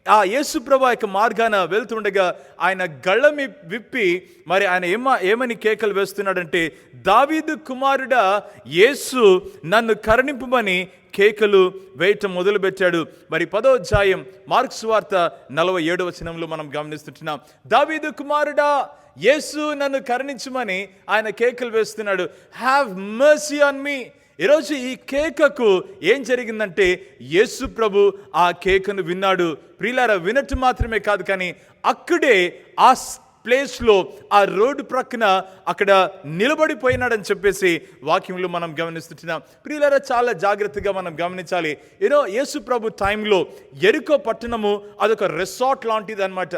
ఆ యేసు ప్రభు యొక్క మార్గాన వెళ్తుండగా ఆయన గళ్ళమి విప్పి మరి ఆయన ఏమని కేకలు వేస్తున్నాడంటే, దావీదు కుమారుడా యేసు, నన్ను కరుణింపుమని కేకలు వేయటం మొదలుపెట్టాడు. మరి 10వ అధ్యాయం మార్కు సువార్త 47వ వచనంలో మనం గమనిస్తుంటున్నాం. దావీదు కుమారుడా యేసు, నన్ను కరుణించుమని ఆయన కేకలు వేస్తున్నాడు. Have mercy on me. ఈరోజు ఈ కేకకు ఏం జరిగిందంటే యేసు ప్రభు ఆ కేకను విన్నాడు. ప్రియులారా, వినట్టు మాత్రమే కాదు, కానీ అక్కడే ఆ ప్లేస్లో ఆ రోడ్డు ప్రక్కన అక్కడ నిలబడిపోయినాడని చెప్పేసి వాక్యంలో మనం గమనిస్తున్నాం. ప్రియులారా, చాలా జాగ్రత్తగా మనం గమనించాలి. యేసు ప్రభు టైంలో ఎరుకో పట్టణము అదొక రిసార్ట్ లాంటిది అన్నమాట.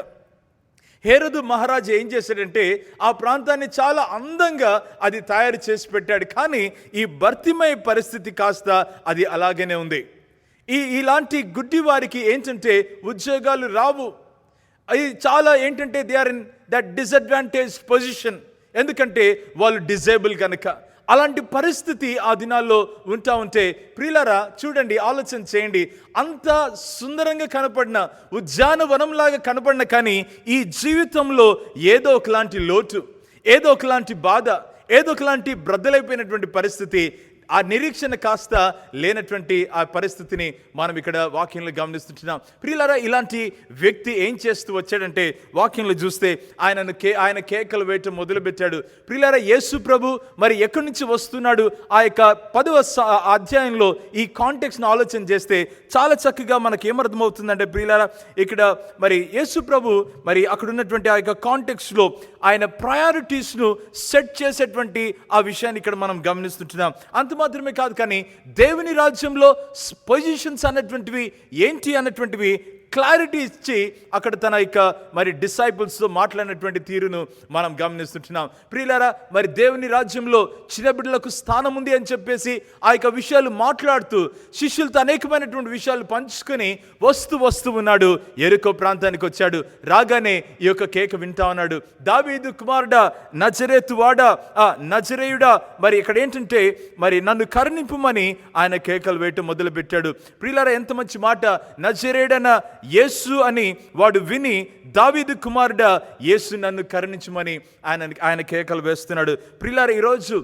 హేరోదు మహారాజు ఏం చేశాడంటే ఆ ప్రాంతాన్ని చాలా అందంగా అది తయారు చేసి పెట్టాడు. కానీ ఈ బర్తిమై పరిస్థితి కాస్త అది అలాగనే ఉంది. ఇలాంటి గుడ్డి వారికి ఏంటంటే ఉద్యోగాలు రావు. అది చాలా ఏంటంటే they are in that disadvantage position. ఎందుకంటే వాళ్ళు డిజేబుల్ కనుక. అలాంటి పరిస్థితి ఆ దినాల్లో ఉంటా ఉంటే ప్రియులారా, చూడండి, ఆలోచన చేయండి. అంత సుందరంగా కనపడిన, ఉద్యానవనంలాగా కనపడిన, కానీ ఈ జీవితంలో ఏదో ఒకలాంటి లోటు, ఏదో ఒకలాంటి బాధ, ఏదో ఒకలాంటి బ్రద్దలైపోయినటువంటి పరిస్థితి ఆ నిరీక్షణ కాస్త లేనటువంటి ఆ పరిస్థితిని మనం ఇక్కడ వాక్యంలో గమనిస్తుంటున్నాం. ప్రియులారా, ఇలాంటి వ్యక్తి ఏం చేస్తూ వచ్చాడంటే వాక్యంలో చూస్తే ఆయన కేకలు వేయటం మొదలుపెట్టాడు. ప్రియులారా, యేసు ప్రభు మరి ఎక్కడి నుంచి వస్తున్నాడు? ఆ యొక్క 10వ అధ్యాయంలో ఈ కాంటెక్స్ట్ను ఆలోచన చేస్తే చాలా చక్కగా మనకి ఏమర్థమవుతుందంటే, ప్రియులారా, ఇక్కడ మరి యేసు ప్రభు మరి అక్కడ ఉన్నటువంటి ఆ యొక్క కాంటెక్స్ట్లో ఆయన ప్రయారిటీస్ను సెట్ చేసేటువంటి ఆ విషయాన్ని ఇక్కడ మనం గమనిస్తుంటున్నాం. అంత మాత్రమే కాదు, కానీ దేవుని రాజ్యంలో పొజిషన్స్ అన్నటువంటివి ఏంటి అన్నటువంటివి క్లారిటీ ఇచ్చి అక్కడ తన యొక్క మరి డిసైపుల్స్తో మాట్లాడినటువంటి తీరును మనం గమనిస్తుంటున్నాం. ప్రియులారా, మరి దేవుని రాజ్యంలో చిన్న బిడ్డలకు స్థానం ఉంది అని చెప్పేసి ఆ యొక్క విషయాలు మాట్లాడుతూ శిష్యులతో అనేకమైనటువంటి విషయాలు పంచుకొని వస్తూ ఉన్నాడు. యెరికో ప్రాంతానికి వచ్చాడు. రాగానే ఈ యొక్క కేక వింటా ఉన్నాడు. దావీదు కుమారుడా, నజరేతు వాడా, నజరేయుడా, మరి ఇక్కడ ఏంటంటే మరి నన్ను కరుణింపుమని ఆయన కేకలు వేయటం మొదలుపెట్టాడు. ప్రియులారా, ఎంత మంచి మాట! నజరేయుడన్న యేసు అని వాడు విని, దావీదు కుమారుడా, యేసు నన్ను కరుణించమని ఆయన కేకలు వేస్తున్నాడు. ప్రియులారా, ఈరోజు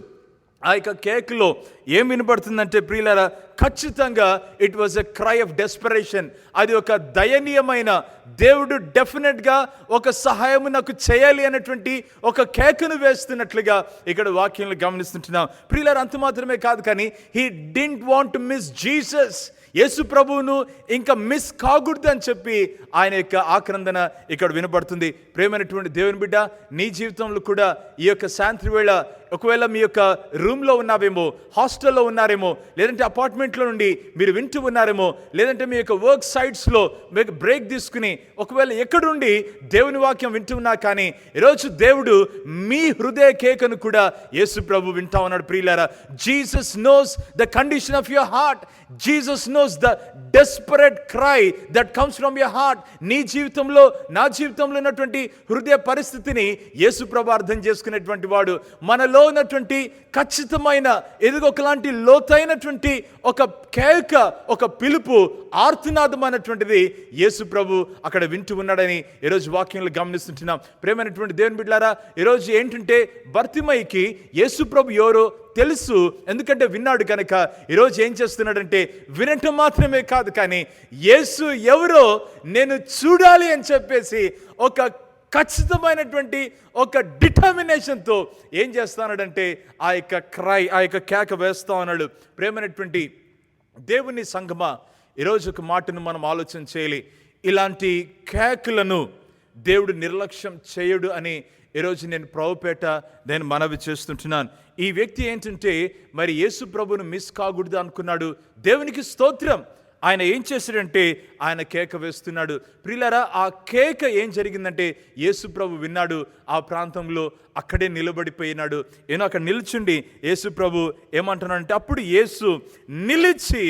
ఆ యొక్క కేకలో ఏం వినపడుతుందంటే, ప్రియులారా, ఖచ్చితంగా it was a cry of desperation. అది ఒక దయనీయమైన, దేవుడు డెఫినెట్గా ఒక సహాయము నాకు చేయాలి అనేటువంటి ఒక కేకను వేస్తున్నట్లుగా ఇక్కడ వాక్యంలో గమనిస్తుంటున్నాం. ప్రియులారా, అంత మాత్రమే కాదు, కానీ he didn't want to miss Jesus. యేసు ప్రభువును ఇంకా మిస్ కాకూడదు అని చెప్పి ఆయన యొక్క ఆక్రందన ఇక్కడ వినపడుతుంది. ప్రేమైనటువంటి దేవుని బిడ్డ, నీ జీవితంలో కూడా ఈ యొక్క సాయంత్రం వేళ ఒకవేళ మీ యొక్క రూమ్లో ఉన్నావేమో, హాస్టల్లో ఉన్నారేమో, లేదంటే అపార్ట్మెంట్లో నుండి మీరు వింటూ ఉన్నారేమో, లేదంటే మీ యొక్క వర్క్ సైట్స్లో మీకు బ్రేక్ తీసుకుని ఒకవేళ ఎక్కడుండి దేవుని వాక్యం వింటూ ఉన్నా, కానీ ఈరోజు దేవుడు మీ హృదయ కేకను కూడా యేసు ప్రభు వింటా ఉన్నాడు. ప్రియులారా, Jesus knows the condition of your heart. Jesus knows the desperate cry that comes from your heart. నీ జీవితంలో, నా జీవితంలో ఉన్నటువంటి హృదయ పరిస్థితిని యేసు ప్రభు అర్థం చేసుకునేటువంటి వాడు. మనలో ఉన్నటువంటి ఖచ్చితమైన ఏదో ఒకలాంటి లోతైనటువంటి ఒక కేక, ఒక పిలుపు, ఆర్తనాదం అన్నటువంటిది యేసు ప్రభు అక్కడ వింటూ ఉన్నాడని ఈరోజు వాక్యంలో గమనిస్తుంటున్నాం. ప్రేమైనటువంటి దేవుని బిడ్డలారా, ఈరోజు ఏంటంటే బర్తిమయికి యేసు ప్రభు ఎవరో తెలుసు, ఎందుకంటే విన్నాడు కనుక. ఈరోజు ఏం చేస్తున్నాడంటే వినటం మాత్రమే కాదు, కానీ యేసు ఎవరో నేను చూడాలి అని చెప్పేసి ఒక ఖచ్చితమైనటువంటి ఒక డిటర్మినేషన్తో ఏం చేస్తున్నాడంటే ఆ యొక్క క్రై, ఆ యొక్క కేక వేస్తా ఉన్నాడు. ప్రేమైనటువంటి దేవుని సంగమా, ఈరోజు ఒక మాటను మనం ఆలోచన చేయాలి. ఇలాంటి కేకలను దేవుడు నిర్లక్ష్యం చేయడు అని ఈరోజు నేను ప్రభుపేట మనవి చేస్తుంటున్నాను. ఈ వ్యక్తి ఏంటంటే మరి యేసు ప్రభును మిస్ కాకూడదు అనుకున్నాడు. దేవునికి స్తోత్రం. ఆయన ఏం చేశాడంటే ఆయన కేక వేస్తున్నాడు. ప్రియులారా, ఆ కేక ఏం జరిగిందంటే యేసు ప్రభు విన్నాడు. ఆ ప్రాంతంలో అక్కడే నిలబడిపోయినాడు. ఏమో అక్కడ నిల్చుండి యేసు ప్రభు ఏమంటున్నాడంటే, అప్పుడు యేసు నిలిచి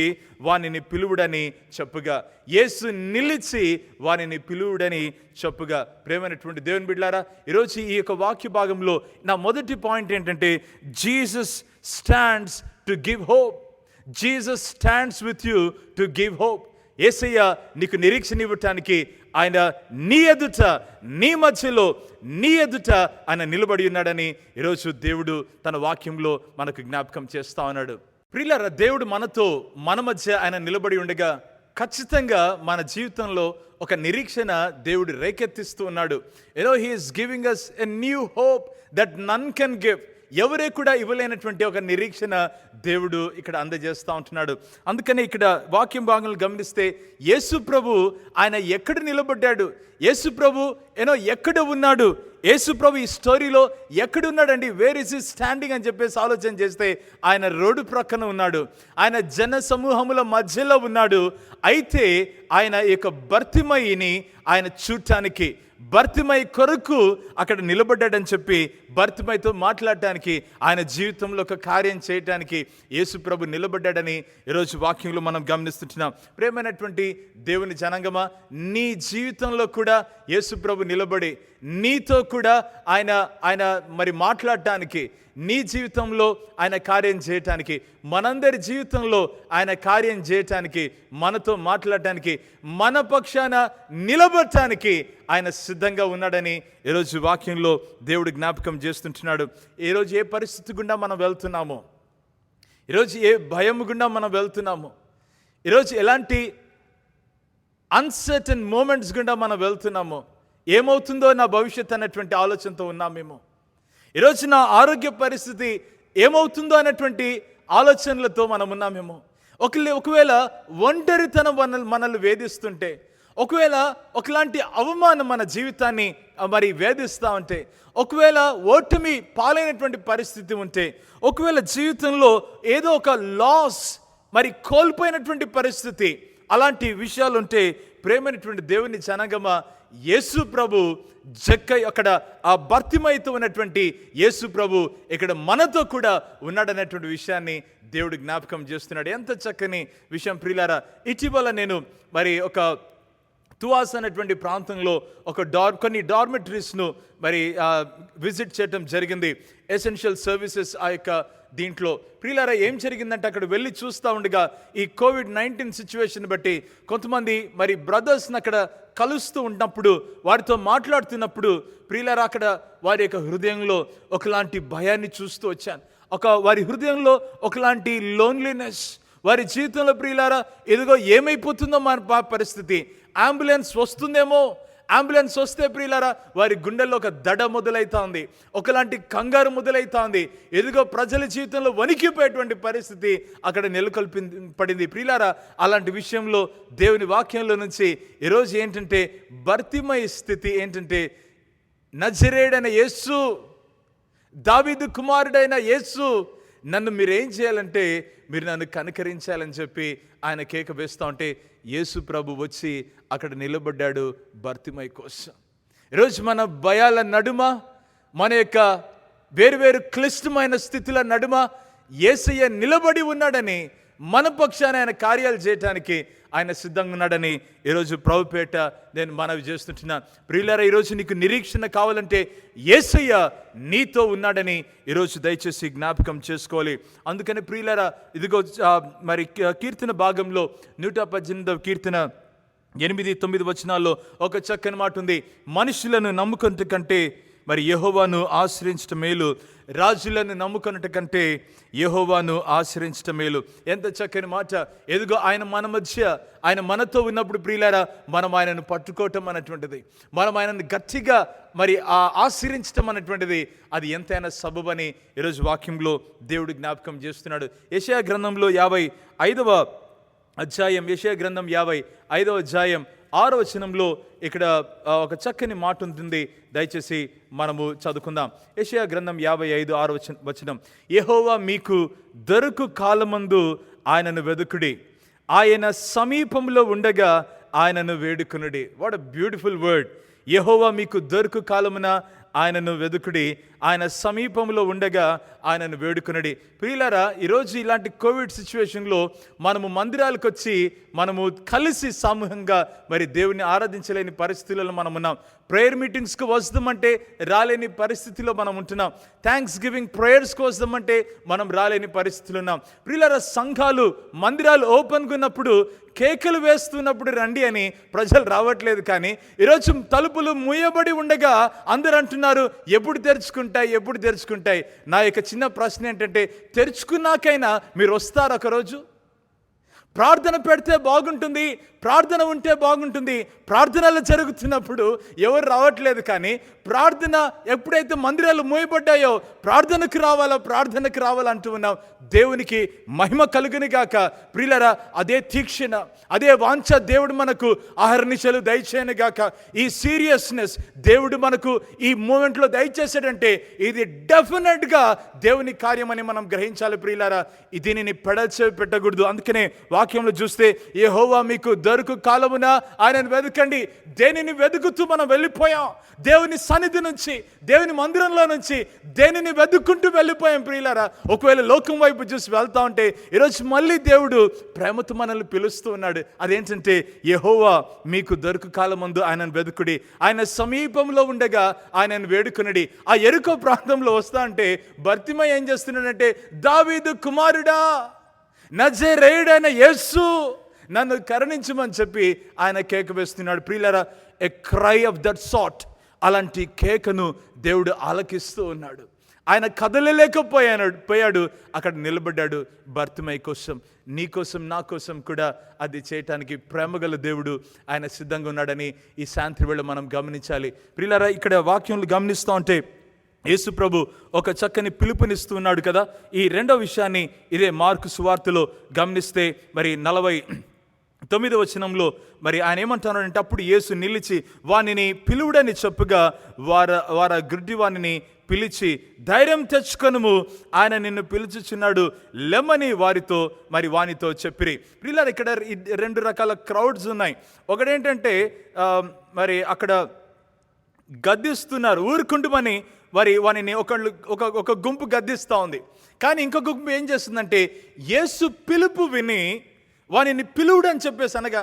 వానిని పిలువుడని చెప్పుగా, యేసు నిలిచి వానిని పిలువుడని చెప్పుగా. ప్రేమైనటువంటి దేవుని బిడ్డలారా, ఈరోజు ఈ యొక్క వాక్య భాగంలో నా మొదటి పాయింట్ ఏంటంటే, Jesus stands to give hope. Jesus stands with you to give hope. యేసయ్య నీకు నిరీక్షణ ఇవ్వటానికి ఆయన నీ ఎదుట, నీ మధ్యలో, నీ ఎదుట ఆయన నిలబడి ఉన్నాడని ఈరోజు దేవుడు తన వాక్యంలో మనకు జ్ఞాపకం చేస్తా ఉన్నాడు. ప్రియులారా, దేవుడు మనతో, మన మధ్య ఆయన నిలబడి ఉండగా ఖచ్చితంగా మన జీవితంలో ఒక నిరీక్షణ దేవుడు రేకెత్తిస్తూ ఉన్నాడు. He is giving us a new hope that none can give. ఎవరే కూడా ఇవ్వలేనటువంటి ఒక నిరీక్షణ దేవుడు ఇక్కడ అందజేస్తూ ఉంటున్నాడు. అందుకని ఇక్కడ వాక్యం భాగంలో గమనిస్తే యేసు ప్రభు ఆయన ఎక్కడ నిలబడ్డాడు, యేసు ప్రభు ఎక్కడ ఉన్నాడు, యేసు ప్రభు ఈ స్టోరీలో ఎక్కడున్నాడండి, వేర్ ఇస్ హిస్ స్టాండింగ్ అని చెప్పేసి ఆలోచన చేస్తే ఆయన రోడ్డు ప్రక్కన ఉన్నాడు, ఆయన జన సమూహముల మధ్యలో ఉన్నాడు. అయితే ఆయన యొక్క బర్తిమయిని ఆయన చూడటానికి, బర్తిమయి కొరకు అక్కడ నిలబడ్డాడని చెప్పి బర్తిమయితో మాట్లాడటానికి, ఆయన జీవితంలో ఒక కార్యం చేయటానికి యేసు ప్రభు నిలబడ్డాడని ఈరోజు వాక్యంలో మనం గమనిస్తుంటున్నాం. ప్రేమైనటువంటి దేవుని జనాంగమా, నీ జీవితంలో కూడా యేసు ప్రభు నిలబడి నీతో కూడా ఆయన మరి మాట్లాడటానికి, నీ జీవితంలో ఆయన కార్యం చేయటానికి, మనందరి జీవితంలో ఆయన కార్యం చేయటానికి, మనతో మాట్లాడటానికి, మన పక్షాన నిలబడటానికి ఆయన సిద్ధంగా ఉన్నాడని ఈరోజు వాక్యంలో దేవుడు జ్ఞాపకం చేస్తుంటున్నాడు. ఈరోజు ఏ పరిస్థితి గుండా మనం వెళ్తున్నామో, ఈరోజు ఏ భయం గుండా మనం వెళ్తున్నాము, ఈరోజు ఎలాంటి అన్సర్టన్ మూమెంట్స్ గుండా మనం వెళ్తున్నాము, ఏమవుతుందో నా భవిష్యత్ అన్నటువంటి ఆలోచనతో ఉన్నాం మేము. ఈరోజు నా ఆరోగ్య పరిస్థితి ఏమవుతుందో అన్నటువంటి ఆలోచనలతో మనం ఉన్నామేమో. ఒకవేళ ఒంటరితనం మనల్ని వేధిస్తుంటే, ఒకవేళ ఒకలాంటి అవమానం మన జీవితాన్ని మరి వేధిస్తూ ఉంటే, ఒకవేళ ఓటమి పాలైనటువంటి పరిస్థితి ఉంటే, ఒకవేళ జీవితంలో ఏదో ఒక లాస్ మరి కోల్పోయినటువంటి పరిస్థితి, అలాంటి విషయాలు ఉంటే, ప్రేమైనటువంటి దేవుని జనాంగమ, యేసు ప్రభు అక్కడ ఆ భర్తిమైతో ఉన్నటువంటి యేసు ప్రభు ఇక్కడ మనతో కూడా ఉన్నాడనేటువంటి విషయాన్ని దేవుడు జ్ఞాపకం చేస్తున్నాడు. ఎంత చక్కని విషయం ప్రియులారా. ఇటీవల నేను మరి ఒక తువాస్ అనేటువంటి ప్రాంతంలో కొన్ని డార్మెటరీస్ను మరి విజిట్ చేయడం జరిగింది. ఎసెన్షియల్ సర్వీసెస్ ఆ యొక్క దీంట్లో ప్రియులారా ఏం జరిగిందంటే, అక్కడ వెళ్ళి చూస్తూ ఉండగా ఈ COVID-19 సిచ్యువేషన్ బట్టి కొంతమంది మరి బ్రదర్స్ని అక్కడ కలుస్తూ ఉన్నప్పుడు, వారితో మాట్లాడుతున్నప్పుడు ప్రియులారా అక్కడ వారి యొక్క హృదయంలో ఒకలాంటి భయాన్ని చూస్తూ వచ్చాను. వారి హృదయంలో ఒకలాంటి లోన్లీనెస్, వారి జీవితంలో ప్రియులారా ఎదుగో ఏమైపోతుందో మన పరిస్థితి, అంబులెన్స్ వస్తుందేమో, అంబులెన్స్ వస్తే ప్రియులారా వారి గుండెల్లో ఒక దడ మొదలవుతా ఉంది, ఒకలాంటి కంగారు మొదలవుతా ఉంది. ఎదుగో ప్రజల జీవితంలో వణికిపోయేటువంటి పరిస్థితి అక్కడ పడింది ప్రియులారా. అలాంటి విషయంలో దేవుని వాక్యంలో నుంచి ఈరోజు ఏంటంటే, భర్తిమయ స్థితి ఏంటంటే, నజరేయుడైన యేసు, దావీదు కుమారుడైన యేసు, నన్ను మీరేం చేయాలంటే మీరు నన్ను కనికరించాలని చెప్పి ఆయన కేక వేస్తూ ఉంటే, యేసు ప్రభు వచ్చి అక్కడ నిలబడ్డాడు భర్తిమై కోసం. ఈరోజు మన భయాల నడుమ, మన యొక్క వేరువేరు క్లిష్టమైన స్థితుల నడుమ యేసయ్య నిలబడి ఉన్నాడని, మన పక్షాన ఆయన కార్యాలు చేయటానికి ఆయన సిద్ధంగా ఉన్నాడని ఈరోజు ప్రభుపేట నేను మనవి చేస్తుంటున్నా. ప్రియులారా, ఈరోజు నీకు నిరీక్షణ కావాలంటే యేసయ్య నీతో ఉన్నాడని ఈరోజు దయచేసి జ్ఞాపకం చేసుకోవాలి. అందుకని ప్రియులారా, ఇదిగో మరి కీర్తన భాగంలో 118వ కీర్తన 8-9 వచనాల్లో ఒక చక్కని మాట ఉంది. మనుషులను నమ్ముకున్నట కంటే మరి యెహోవాను ఆశ్రయించటం మేలు, రాజులను నమ్ముకున్నట కంటే యెహోవాను ఆశ్రయించటం మేలు. ఎంత చక్కని మాట. ఎదుగో ఆయన మన మధ్య, ఆయన మనతో ఉన్నప్పుడు ప్రియులారా మనం ఆయనను పట్టుకోవటం అన్నటువంటిది, మనం ఆయనను గట్టిగా మరి ఆశ్రయించటం అన్నటువంటిది అది ఎంతైనా సబబని ఈరోజు వాక్యంలో దేవుడు జ్ఞాపకం చేస్తున్నాడు. యెషయా గ్రంథంలో 55వ అధ్యాయం, యెషయా గ్రంథం 55వ అధ్యాయం 6వ వచనంలో ఇక్కడ ఒక చక్కని మాట ఉంటుంది. దయచేసి మనము చదువుకుందాం. యెషయా గ్రంథం 55 6వ వచనం, యెహోవా మీకు దొరకు కాలమందు ఆయనను వెదుకుడి, ఆయన సమీపంలో ఉండగా ఆయనను వేడుకొనుడి. What a beautiful word. యెహోవా మీకు దొరకు కాలమున ఆయనను వెదుకుడి, ఆయన సమీపంలో ఉండగా ఆయనను వేడుకొనుడి. ప్రియులారా, ఈరోజు ఇలాంటి కోవిడ్ సిచ్యువేషన్లో మనము మందిరాలకు వచ్చి మనము కలిసి సమూహంగా మరి దేవుని ఆరాధించలేని పరిస్థితులలో మనం ఉన్నాం. ప్రేయర్ మీటింగ్స్కి వస్తామంటే రాలేని పరిస్థితిలో మనం ఉంటున్నాం. థ్యాంక్స్ గివింగ్ ప్రేయర్స్కి వస్తామంటే మనం రాలేని పరిస్థితులు ఉన్నాం. ప్రియులారా, సంఘాలు మందిరాలు ఓపెన్గా ఉన్నప్పుడు కేకలు వేస్తున్నప్పుడు రండి అని ప్రజలు రావట్లేదు. కానీ ఈరోజు తలుపులు మూయబడి ఉండగా అందరూ అంటున్నారు ఎప్పుడు తెరుచుకుంటాయి. నా యొక్క చిన్న ప్రశ్న ఏంటంటే, తెరుచుకున్నాకైనా మీరు వస్తారు ఒకరోజు? ప్రార్థన పెడితే బాగుంటుంది, ప్రార్థన ఉంటే బాగుంటుంది. ప్రార్థనలు జరుగుతున్నప్పుడు ఎవరు రావట్లేదు. కానీ ప్రార్థన ఎప్పుడైతే మందిరాలు మూయబడ్డాయో ప్రార్థనకు రావాలా అంటూ ఉన్నాం. దేవునికి మహిమ కలుగుని గాక. ప్రియులరా, అదే తీక్షణ, అదే వాంఛ దేవుడు మనకు ఆహర్నిశలు దయచేయను గాక. ఈ సీరియస్నెస్ దేవుడు మనకు ఈ మూమెంట్లో దయచేసాడంటే ఇది డెఫినెట్గా దేవుని కార్యమని మనం గ్రహించాలి. ప్రియులారా, దీనిని పెడచెవి పెట్టకూడదు. అందుకనే వాక్యంలో చూస్తే, యెహోవా మీకు దొరకు కాలమున ఆయనను వెతకండి. దేనిని వెతుకుతూ మనం వెళ్ళిపోయాం? దేవుని సన్నిధి నుంచి, దేవుని మందిరంలో నుంచి దేనిని వెతుక్కుంటూ వెళ్ళిపోయాం. ప్రియులారా, ఒకవేళ లోకం వైపు చూసి వెళ్తా ఉంటే ఈరోజు మళ్ళీ దేవుడు ప్రేమతో మనల్ని పిలుస్తూ ఉన్నాడు. అదేంటంటే, యెహోవా మీకు దొరకు కాలమందు ఆయనను వెతుకుడి, ఆయన సమీపంలో ఉండగా ఆయనను వేడుకొనుడి. ఆ యెరికో ప్రాంతంలో వస్తా అంటే భర్తిమయ్య ఏం చేస్తున్నాడంటే, దావీదు కుమారుడా, నజరేయుడైన యేసు నన్ను కరుణించమని చెప్పి ఆయన కేక వేస్తున్నాడు. ప్రియులారా, ఎ క్రై ఆఫ్ దట్ సార్ట్, అలాంటి కేకను దేవుడు ఆలకిస్తూ ఉన్నాడు. ఆయన కదలలేకపోయాడు, అక్కడ నిలబడ్డాడు. బర్తిమై కోసం, నీ కోసం, నా కోసం కూడా అది చేయటానికి ప్రేమగల దేవుడు ఆయన సిద్ధంగా ఉన్నాడని ఈ సాయంత్రం వేళ మనం గమనించాలి. ప్రియులారా, ఇక్కడ వాక్యంలో గమనిస్తూ ఉంటే యేసు ప్రభు ఒక చక్కని పిలుపునిస్తూ ఉన్నాడు కదా. ఈ రెండో విషయాన్ని ఇదే మార్కు సువార్తలో గమనిస్తే మరి 49వ వచనంలో మరి ఆయన ఏమంటున్నాడంటే, అప్పుడు యేసు నిలిచి వానిని పిలువుడని చెప్పుగా వార గుడ్డి వానిని పిలిచి, ధైర్యం తెచ్చుకొనుము, ఆయన నిన్ను పిలుచుచున్నాడు, లెమ్మని వానితో చెప్పిరి. ప్రియులారా, ఇక్కడ 2 రకాల క్రౌడ్స్ ఉన్నాయి. ఒకటేంటంటే మరి అక్కడ గద్దిస్తున్నారు, ఊరుకుంటుమని వానిని ఒక గుంపు గద్దిస్తూ ఉంది. కానీ ఇంకొక గుంపు ఏం చేస్తుందంటే, యేసు పిలుపు విని వానిని పిలువుడు అని చెప్పేసి అనగా,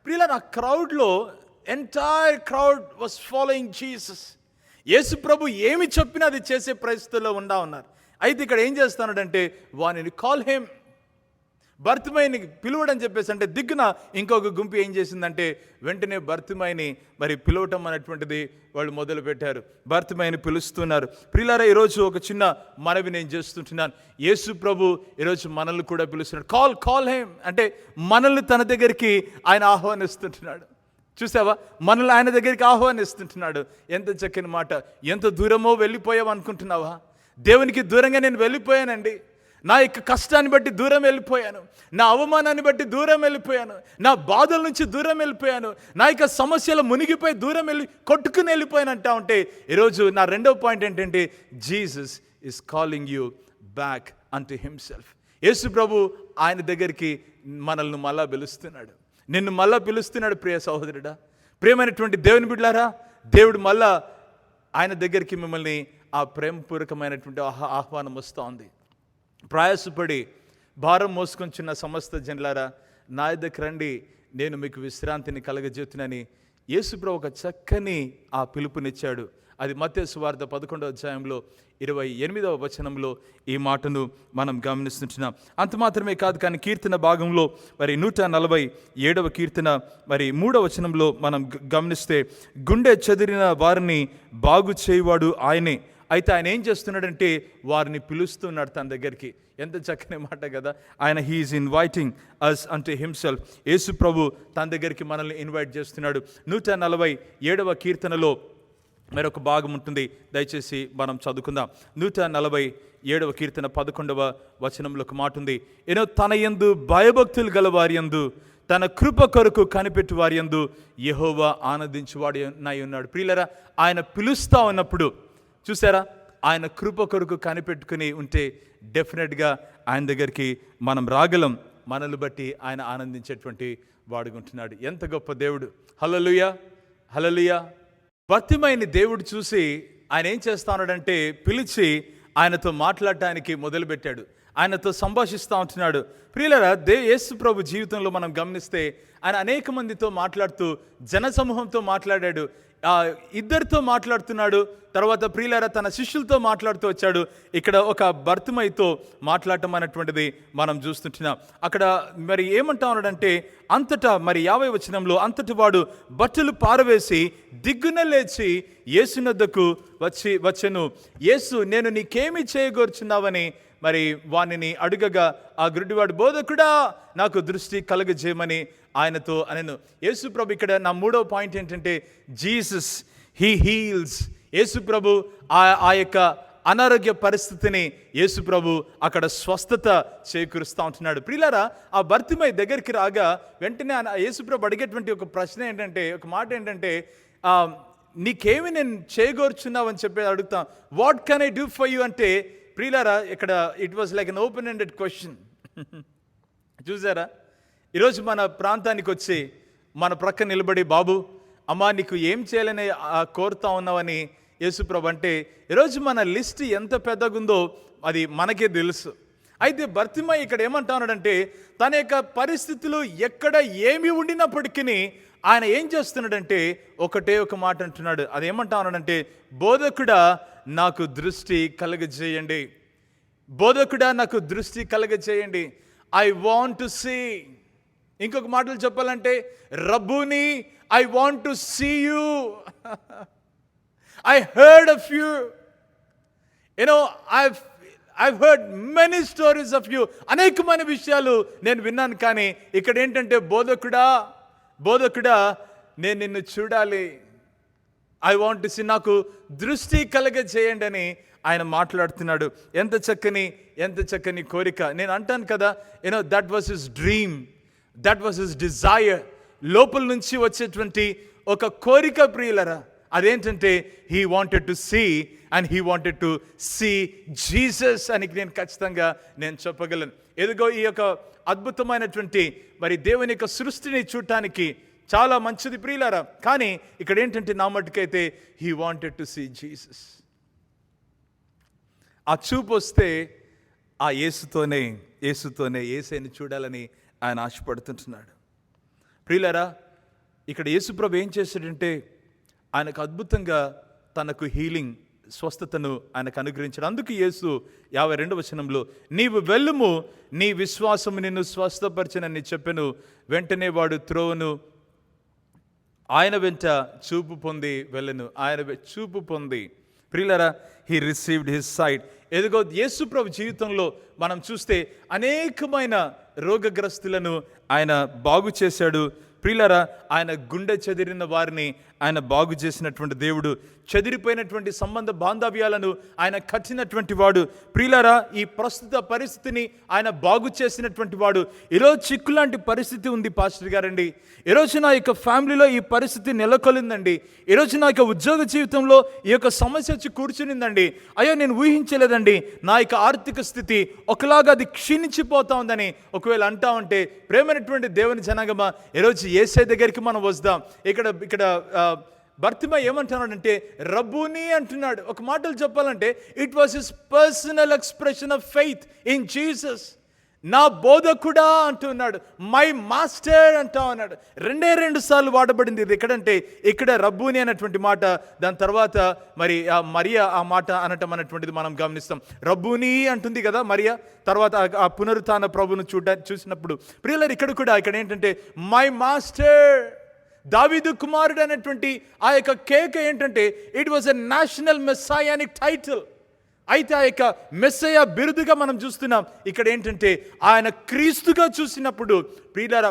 ప్రియులారా, ఆ క్రౌడ్లో entire crowd was following Jesus. యేసు ప్రభు ఏమి చెప్పినా అది చేసే పరిస్థితుల్లో ఉన్నారు. అయితే ఇక్కడ ఏం చేస్తున్నాడంటే, వానిని కాల్ హేమ్, బర్తిమైని పిలువడని చెప్పేసి అంటే దిగ్గున ఇంకొక గుంపు ఏం చేసిందంటే, వెంటనే బర్తిమైని మరి పిలవటం అనేటువంటిది వాళ్ళు మొదలు పెట్టారు. బర్తిమైని పిలుస్తున్నారు. ప్రియులారా, ఈరోజు ఒక చిన్న మనవి నేను చేస్తుంటున్నాను. యేసు ప్రభు ఈరోజు మనల్ని కూడా పిలుస్తున్నాడు. కాల్ హేమ్ అంటే మనల్ని తన దగ్గరికి ఆయన ఆహ్వానిస్తుంటున్నాడు. చూసావా, మనల్ని ఆయన దగ్గరికి ఆహ్వానిస్తుంటున్నాడు. ఎంత చక్కని మాట. ఎంత దూరమో వెళ్ళిపోయావు అనుకుంటున్నావా? దేవునికి దూరంగా నేను వెళ్ళిపోయానండి. నా యొక్క కష్టాన్ని బట్టి దూరం వెళ్ళిపోయాను, నా అవమానాన్ని బట్టి దూరం వెళ్ళిపోయాను, నా బాధల నుంచి దూరం వెళ్ళిపోయాను, నా యొక్క సమస్యలు మునిగిపోయి కొట్టుకుని వెళ్ళిపోయాను అంటా ఉంటే, ఈరోజు నా రెండవ పాయింట్ ఏంటంటే, Jesus is calling you back unto himself. యేసు ప్రభు ఆయన దగ్గరికి మనల్ని మళ్ళా పిలుస్తున్నాడు, నిన్ను మళ్ళా పిలుస్తున్నాడు. ప్రియ సహోదరుడా, ప్రియమైనటువంటి దేవుని బిడ్డలారా, దేవుడు మళ్ళా ఆయన దగ్గరికి మిమ్మల్ని ఆ ప్రేమపూర్వకమైనటువంటి ఆహ్వానం వస్తూ ఉంది. ప్రయాసపడి భారం మోసుకొంచున్న సమస్త జనులారా, నా దగ్గరికి రండి, నేను మీకు విశ్రాంతిని కలగజేతునని యేసుప్రభు ఒక చక్కని ఆ పిలుపునిచ్చాడు. అది మత్తయి సువార్త 11వ అధ్యాయంలో 28వ వచనంలో ఈ మాటను మనం గమనిస్తున్నాం. అంత మాత్రమే కాదు, కానీ కీర్తన భాగంలో మరి 147వ కీర్తన మరి 3వ వచనంలో మనం గమనిస్తే, గుండె చెదిరిన వారిని బాగు చేయువాడు ఆయనే. అయితే ఆయన ఏం చేస్తున్నాడంటే, వారిని పిలుస్తున్నాడు తన దగ్గరికి. ఎంత చక్కని మాట కదా. ఆయన హీఈస్ ఇన్వైటింగ్ అస్ అంటే హిమ్సెల్ఫ్. యేసు ప్రభు తన దగ్గరికి మనల్ని ఇన్వైట్ చేస్తున్నాడు. 147వ కీర్తనలో మరొక భాగం ఉంటుంది, దయచేసి మనం చదువుకుందాం. 147వ కీర్తన 11వ వచనంలో ఒక మాట ఉంది, తన యందు భయభక్తులు గల వారి యందు, తన కృప కొరకు కనిపెట్టు వారి యందు యెహోవా ఆనందించువాడు నై ఉన్నాడు. ప్రియులారా, ఆయన పిలుస్తూ ఉన్నప్పుడు చూసారా, ఆయన కృప కొరకు కనిపెట్టుకుని ఉంటే డెఫినెట్గా ఆయన దగ్గరికి మనం రాగలం. మనల్ని బట్టి ఆయన ఆనందించేటువంటి వాడుకుంటున్నాడు. ఎంత గొప్ప దేవుడు. హల్లెలూయా, హల్లెలూయా. బర్తిమైని దేవుడు చూసి ఆయన ఏం చేస్తున్నాడంటే, పిలిచి ఆయనతో మాట్లాడటానికి మొదలుపెట్టాడు, ఆయనతో సంభాషిస్తూ ఉంటున్నాడు. ప్రియులారా, యేసు ప్రభు జీవితంలో మనం గమనిస్తే ఆయన అనేక మందితో మాట్లాడుతూ జనసమూహంతో మాట్లాడాడు, ఇద్దరితో మాట్లాడుతున్నాడు. తర్వాత ప్రియులారా, తన శిష్యులతో మాట్లాడుతూ వచ్చాడు. ఇక్కడ ఒక బర్తిమైతో మాట్లాడటం అనేటువంటిది మనం చూస్తుంటున్నాం. అక్కడ మరి ఏమంటా ఉన్నాడంటే, అంతటా మరి 50వ వచనంలో, అంతటి వాడు బట్టలు పారవేసి దిగ్గున లేచి యేసునొద్దకు వచ్చెను. యేసు, నేను నీకేమి చేయగోరుచున్నావని మరి వానిని అడుగగా, ఆ గుడ్డివాడు, బోధకుడా, నాకు దృష్టి కలగజేయమని ఆయనతో అనెను. యేసు ప్రభు ఇక్కడ నా 3వ పాయింట్ ఏంటంటే, జీసస్ హీ హీల్స్. యేసు ప్రభు ఆ యొక్క అనారోగ్య పరిస్థితిని యేసు ప్రభు అక్కడ స్వస్థత చేకూరుస్తూ ఉంటున్నాడు. ప్రియులారా, ఆ బర్తిమై దగ్గరికి రాగా వెంటనే యేసు ప్రభు అడిగేటువంటి ఒక ప్రశ్న ఏంటంటే, ఒక మాట ఏంటంటే, నీకేమి నేను చేయగోరుచున్నావు అని చెప్పి అడుగుతాం. What can I do for you అంటే, ప్రియులారా, ఇక్కడ it was like an open ended question. చూసారా, ఈరోజు మన ప్రాంతానికి వచ్చి మన ప్రక్క నిలబడి, బాబు, అమ్మా, నీకు ఏం చేయాలని కోరుతా ఉన్నావని యేసుప్రభు అంటే, ఈరోజు మన లిస్ట్ ఎంత పెద్దగుందో అది మనకే తెలుసు. అయితే బర్తిమై ఇక్కడ ఏమంటా ఉన్నాడంటే, తన యొక్క పరిస్థితులు ఎక్కడ ఏమి ఉండినప్పటికీ ఆయన ఏం చేస్తున్నాడంటే, ఒకటే ఒక మాట అంటున్నాడు. అదేమంటా ఉన్నాడంటే, బోధకుడా, నాకు దృష్టి కలగజేయండి. బోధకుడా, నాకు దృష్టి కలగజేయండి. I want to see. ఇంకొక మాటలు చెప్పాలంటే, రబ్బూని, I want to see you. I heard of you. I've heard many stories of you. అనేకమైన విషయాలు నేను విన్నాను, కానీ ఇక్కడ ఏంటంటే బోధకుడా నేను నిన్ను చూడాలి. ఐ వాంట్ టు సీ, నాకు దృష్టి చేయండి అని ఆయన మాట్లాడుతున్నాడు. ఎంత చక్కని కోరిక. నేను అంటాను కదా, that was his dream, that was his desire. లోపల నుంచి వచ్చేటువంటి ఒక కోరిక ప్రియులరా. అదేంటంటే he wanted to see and he wanted to see Jesus అని నేను ఖచ్చితంగా చెప్పగలను. ఎదుగో ఈ యొక్క అద్భుతమైనటువంటి మరి దేవుని యొక్క సృష్టిని చూడటానికి చాలా మంచిది ప్రియులారా. కానీ ఇక్కడ ఏంటంటే నా మట్టుకైతే he wanted to see Jesus. ఆ చూపు వస్తే ఆ యేసుతోనే యేసైని చూడాలని ఆయన ఆశపడుతుంటున్నాడు. ప్రియులారా, ఇక్కడ యేసుప్రభు ఏం చేశాడంటే ఆయనకు అద్భుతంగా తనకు హీలింగ్, స్వస్థతను ఆయనకు అనుగ్రహించాడు. అందుకు యేసు 52వ వచనంలో, నీవు వెళ్ళుము, నీ విశ్వాసము నిన్ను స్వస్థపరచనని చెప్పెను. వెంటనే వాడు త్రోవను ఆయన వెంట చూపు పొంది వెళ్ళను. ఆయన చూపు పొంది ప్రియులారా, హీ రిసీవ్డ్ హిస్ సైట్. ఎదుగో యేసు ప్రభు జీవితంలో మనం చూస్తే అనేకమైన రోగగ్రస్తులను ఆయన బాగు చేశాడు. ప్రియులారా, ఆయన గుండె చెదిరిన వారిని ఆయన బాగు చేసినటువంటి దేవుడు. చెదిరిపోయినటువంటి సంబంధ బాంధవ్యాలను ఆయన కట్టినటువంటి వాడు. ప్రియులారా, ఈ ప్రస్తుత పరిస్థితిని ఆయన బాగు చేసినటువంటి వాడు. ఈరోజు చిక్కులాంటి పరిస్థితి ఉంది పాస్టర్ గారండి. ఈరోజు నా యొక్క ఫ్యామిలీలో ఈ పరిస్థితి నెలకొలిందండి. ఈరోజు నా యొక్క ఉద్యోగ జీవితంలో ఈ యొక్క సమస్య వచ్చి కూర్చునిందండి. అయ్యో, నేను ఊహించలేదండి నా యొక్క ఆర్థిక స్థితి ఒకలాగా అది క్షీణించిపోతా ఉందని ఒకవేళ అంటా ఉంటే, ప్రేమైనటువంటి దేవుని జనాంగమా, ఈరోజు యేసయ్య దగ్గరికి మనం వద్దాం. ఇక్కడ బర్తిమై ఏమంటున్నాడంటే రబ్బూని అంటున్నాడు. ఒక మాటలు చెప్పాలంటే it was his personal expression of faith in Jesus. నా బోధకుడా అంటున్నాడు, మై మాస్టర్ అంటా ఉన్నాడు. 2 సార్లు వాడబడింది ఇది. ఎక్కడంటే ఇక్కడ రబ్బూని అనేటువంటి మాట, దాని తర్వాత మరి మరియా ఆ మాట అనటం అనేటువంటిది మనం గమనిస్తాం. రబ్బూని అంటుంది కదా మరియా, తర్వాత ఆ పునరుత్థాన ప్రభును చూసినప్పుడు. ప్రియులారా, ఇక్కడ ఏంటంటే మై మాస్టర్. దావీదు కుమారుడు అనేటువంటి ఆ యొక్క కేక ఏంటంటే it was a national messianic title. అయితే ఆ యొక్క మెస్సయ బిరుదుగా మనం చూస్తున్నాం. ఇక్కడ ఏంటంటే ఆయన క్రీస్తుగా చూసినప్పుడు ప్రియులారా,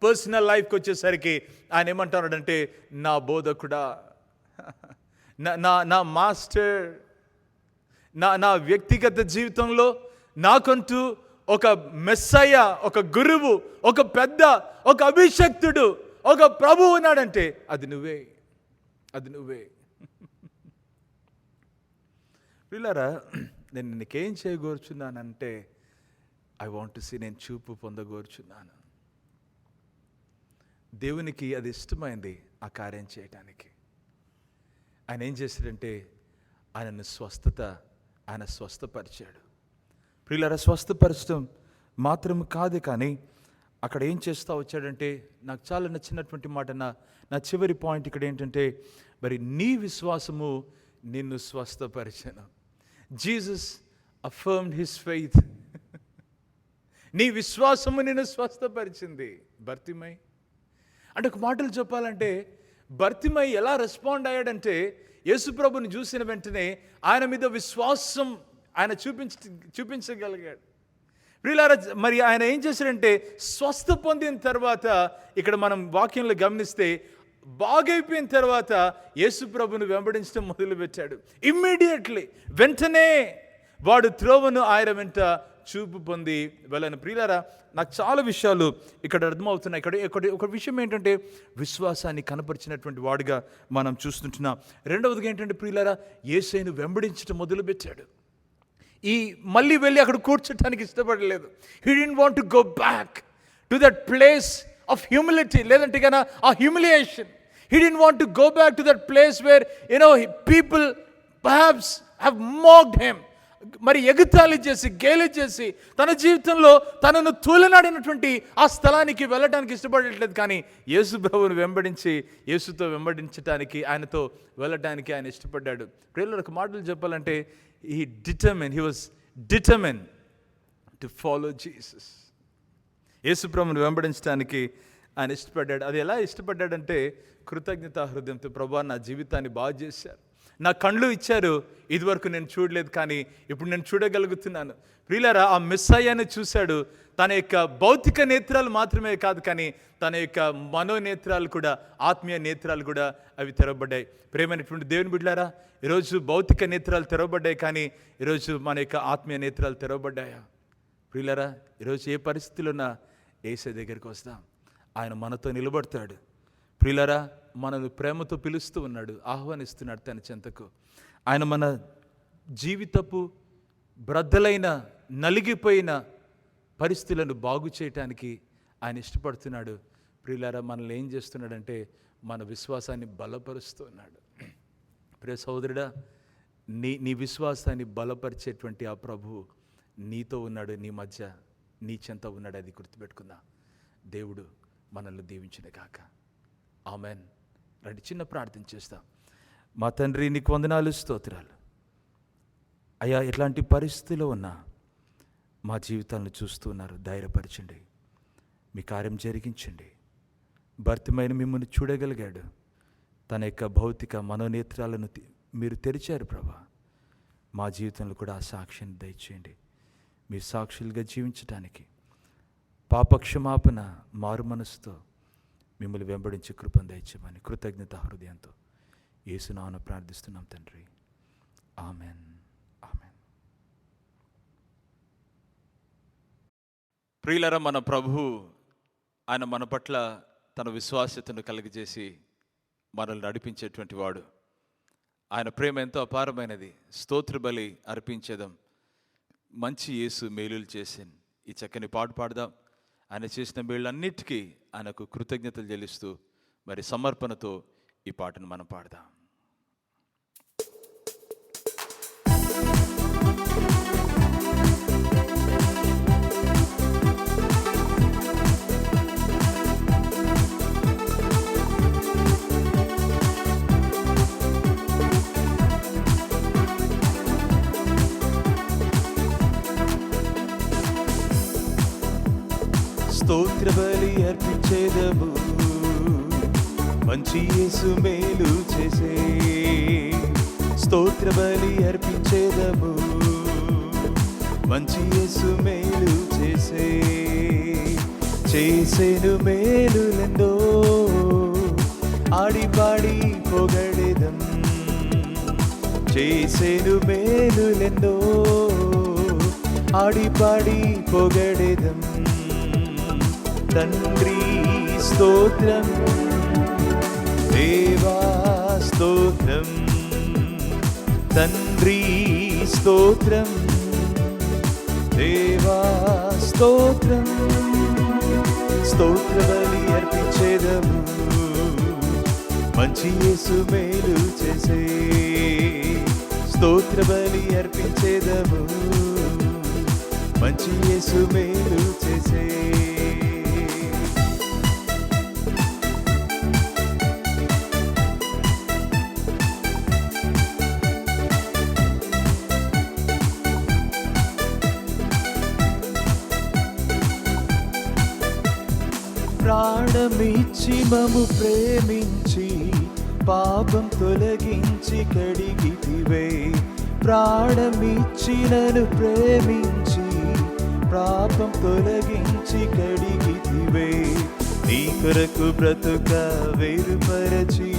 పర్సనల్ లైఫ్కి వచ్చేసరికి ఆయన ఏమంటున్నాడంటే నా బోధకుడా, నా మాస్టర్. నా వ్యక్తిగత జీవితంలో నాకంటూ ఒక మెస్సయ, ఒక గురువు, ఒక పెద్ద, ఒక అభిషక్తుడు, ఒక ప్రభువు ఉన్నాడంటే అది నువ్వే. పిల్లరా, నేను నీకేం చేయగోరుచున్నానంటే ఐ వాంట్ టు సీ, నేను చూపు పొందగోరుచున్నాను. దేవునికి అది ఇష్టమైంది ఆ కార్యం చేయటానికి. ఆయన ఏం చేశాడంటే ఆయన స్వస్థపరిచాడు. పిల్లరా, స్వస్థపరచడం మాత్రం కాదు, కానీ అక్కడ ఏం చేస్తూ వచ్చాడంటే నాకు చాలా నచ్చినటువంటి మాట. నా చివరి పాయింట్ ఇక్కడ ఏంటంటే మరి నీ విశ్వాసము నిన్ను స్వస్థపరిచను. Jesus affirmed his faith. నీ విశ్వాసము నిన్ను స్వస్థపరిచింది. బర్తిమై అంటే ఒక మాటలు చెప్పాలంటే బర్తిమై ఎలా రెస్పాండ్ అయ్యాడంటే యేసుప్రభుని చూసిన వెంటనే ఆయన మీద విశ్వాసం ఆయన చూపించగలిగాడు. ప్రియులారా, మరి ఆయన ఏం చేశాడంటే స్వస్థ పొందిన తర్వాత ఇక్కడ మనం వాక్యంలో గమనిస్తే బాగైపోయిన తర్వాత యేసుప్రభుని వెంబడించడం మొదలుపెట్టాడు. ఇమ్మీడియట్లీ, వెంటనే వాడు త్రోవను ఆయన వెంట చూపు పొంది వెళ్ళను. ప్రియులారా, నాకు చాలా విషయాలు ఇక్కడ అర్థమవుతున్నాయి. ఇక్కడ ఒక విషయం ఏంటంటే విశ్వాసాన్ని కనపరిచినటువంటి వాడుగా మనం చూస్తుంటున్నాం. రెండవదిగా ఏంటంటే ప్రియులారా, యేసయ్యను వెంబడించడం మొదలుపెట్టాడు. మళ్ళీ వెళ్ళి అక్కడ కూర్చోటానికి ఇష్టపడలేదు. He didn't want to go back to that place of humility, లేదంటే కన్నా ఆ humiliation. He didn't want to go back to that place where people perhaps have mocked him. మరి ఎగతాళి చేసి, గేలి చేసి, తన జీవితంలో తనను తూలనాడినటువంటి ఆ స్థలానికి వెళ్ళడానికి ఇష్టపడట్లేదు. కానీ యేసు ప్రభువును వెంబడించి, యేసుతో వెంబడించడానికి, ఆయనతో వెళ్ళటానికి ఆయన ఇష్టపడ్డాడు. ప్రియులకు మాటలు చెప్పాలంటే he was determined to follow Jesus. యేసు ప్రభువును వెంబడించడానికి ఆయన ఇష్టపడ్డాడు. అది ఎలా ఇష్టపడ్డాడంటే కృతజ్ఞతా హృదయంతో, ప్రభువా నా జీవితాన్ని బాగు చేశారు, నా కళ్ళు ఇచ్చారు, ఇదివరకు నేను చూడలేదు, కానీ ఇప్పుడు నేను చూడగలుగుతున్నాను. ప్రియులారా, ఆ మెస్సయ్యను చూశాడు. తన యొక్క భౌతిక నేత్రాలు మాత్రమే కాదు, కానీ తన యొక్క మనోనేత్రాలు కూడా, ఆత్మీయ నేత్రాలు కూడా అవి తెరవబడ్డాయి. ప్రేమైనటువంటి దేవుని బిడ్డలారా, ఈరోజు భౌతిక నేత్రాలు తెరవబడ్డాయి, కానీ ఈరోజు మన యొక్క ఆత్మీయ నేత్రాలు తెరవబడ్డాయా? ప్రియులారా, ఈరోజు ఏ పరిస్థితిలో ఉన్నా యేసయ్య దగ్గరికి వస్తాం, ఆయన మనతో నిలబడతాడు. ప్రియులారా, మనల్ని ప్రేమతో పిలుస్తూ ఉన్నాడు, ఆహ్వానిస్తున్నాడు తన చెంతకు. ఆయన మన జీవితపు బ్రద్దలైన, నలిగిపోయిన పరిస్థితులను బాగు చేయటానికి ఆయన ఇష్టపడుతున్నాడు. ప్రియులారా, మనల్ని ఏం చేస్తున్నాడంటే మన విశ్వాసాన్ని బలపరుస్తూ ఉన్నాడు. ప్రియ సహోదరుడా, నీ విశ్వాసాన్ని బలపరిచేటువంటి ఆ ప్రభువు నీతో ఉన్నాడు, నీ మధ్య, నీ చెంత ఉన్నాడు. అది గుర్తుపెట్టుకుందా. దేవుడు మనల్ని దీవించిన గాక. ఆమెన్. రండి, చిన్న ప్రార్థన చేస్తాం. మా తండ్రి, నీకు వందనాలు, స్తోత్రాలు అయ్యా. ఎట్లాంటి పరిస్థితిలో ఉన్నా మా జీవితాలను చూస్తూ ఉన్నారు, ధైర్యపరచండి, మీ కార్యం జరిగించండి. భర్తమైన మిమ్మల్ని చూడగలిగాడు, తన యొక్క భౌతిక మనోనేత్రాలను మీరు తెరిచారు ప్రభా. మా జీవితంలో కూడా ఆ సాక్ష్యాన్ని దయచేయండి. మీ సాక్షులుగా జీవించడానికి పాపక్షమాపణ, మారు మనసుతో మిమ్మల్ని వెంబడించి కృపను దయచేయమని కృతజ్ఞత హృదయంతో యేసు నామమున ప్రార్థిస్తున్నాం తండ్రి. ఆమెన్. ఆమెన్. ప్రియులారా, మన ప్రభువు ఆయన మన పట్ల తన విశ్వాస్యతను కలిగజేసి మనల్ని నడిపించేటువంటి వాడు. ఆయన ప్రేమ ఎంతో అపారమైనది. స్తోత్ర బలి అర్పించేదాం. మంచి యేసు మేలులు చేసింది. ఈ చక్కని పాట పాడదాం. ఆయన చేసిన మేళ్ళన్నిటికీ ఆయనకు కృతజ్ఞతలు చెల్లిస్తూ మరి సమర్పణతో ఈ పాటను మనం పాడదాం. స్తోత్ర బలి అర్పించేదము, మంచి యేసు మేలు చేసే. స్తోత్ర బలి అర్పించేదము, మంచి యేసు మేలు చేసే. చేసేను మేలులెందో ఆడి పాడి పొగడెదం. చేసేను మేలులెందో ఆడి పాడి పొగడెదం. తండ్రి స్తోత్రం, దేవా స్తోత్రం. తండ్రి స్తోత్రం, దేవా స్తోత్రం. స్తోత్ర బలి అర్పించేదము, మంచి యేసు మేలు చేసే. స్తోత్ర బలి అర్పించేదము, మంచి యేసు మేలు చేసే. ప్రాణమిచ్చి మము ప్రేమించి పాపం తొలగించి కడిగితివే. ప్రాణమిచ్చి నన్ను ప్రేమించి పాపం తొలగించి కడిగితివే. నీ కొరకు బ్రతుక వేరుపరచి